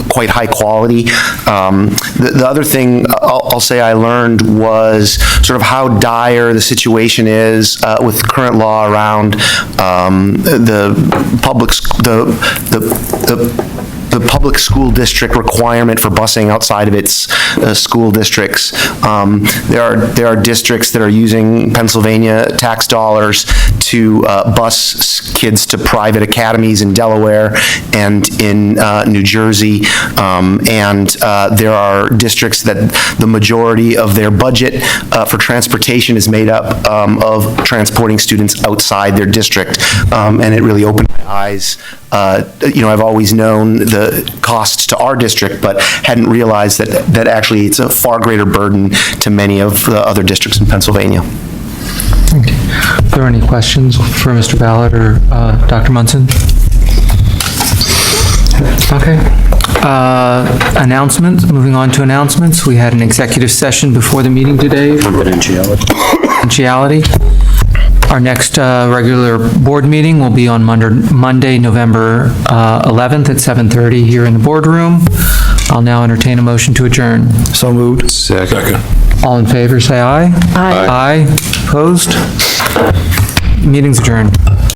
quite high quality. The other thing I'll say I learned was sort of how dire the situation is with current law around the public school district requirement for busing outside of its school districts. There are districts that are using Pennsylvania tax dollars to bus kids to private academies in Delaware and in New Jersey, and there are districts that the majority of their budget for transportation is made up of transporting students outside their district, and it really opened my eyes. I've always known the costs to our district, but hadn't realized that actually it's a far greater burden to many of the other districts in Pennsylvania. Okay. Are there any questions for Mr. Ballard or Dr. Munson? Okay. Announcements, moving on to announcements. We had an executive session before the meeting today. Confidentiality. Our next regular board meeting will be on Monday, November 11th at 7:30 here in the boardroom. I'll now entertain a motion to adjourn. So moved. Second. All in favor, say aye. Aye. Aye. Opposed? Meeting's adjourned.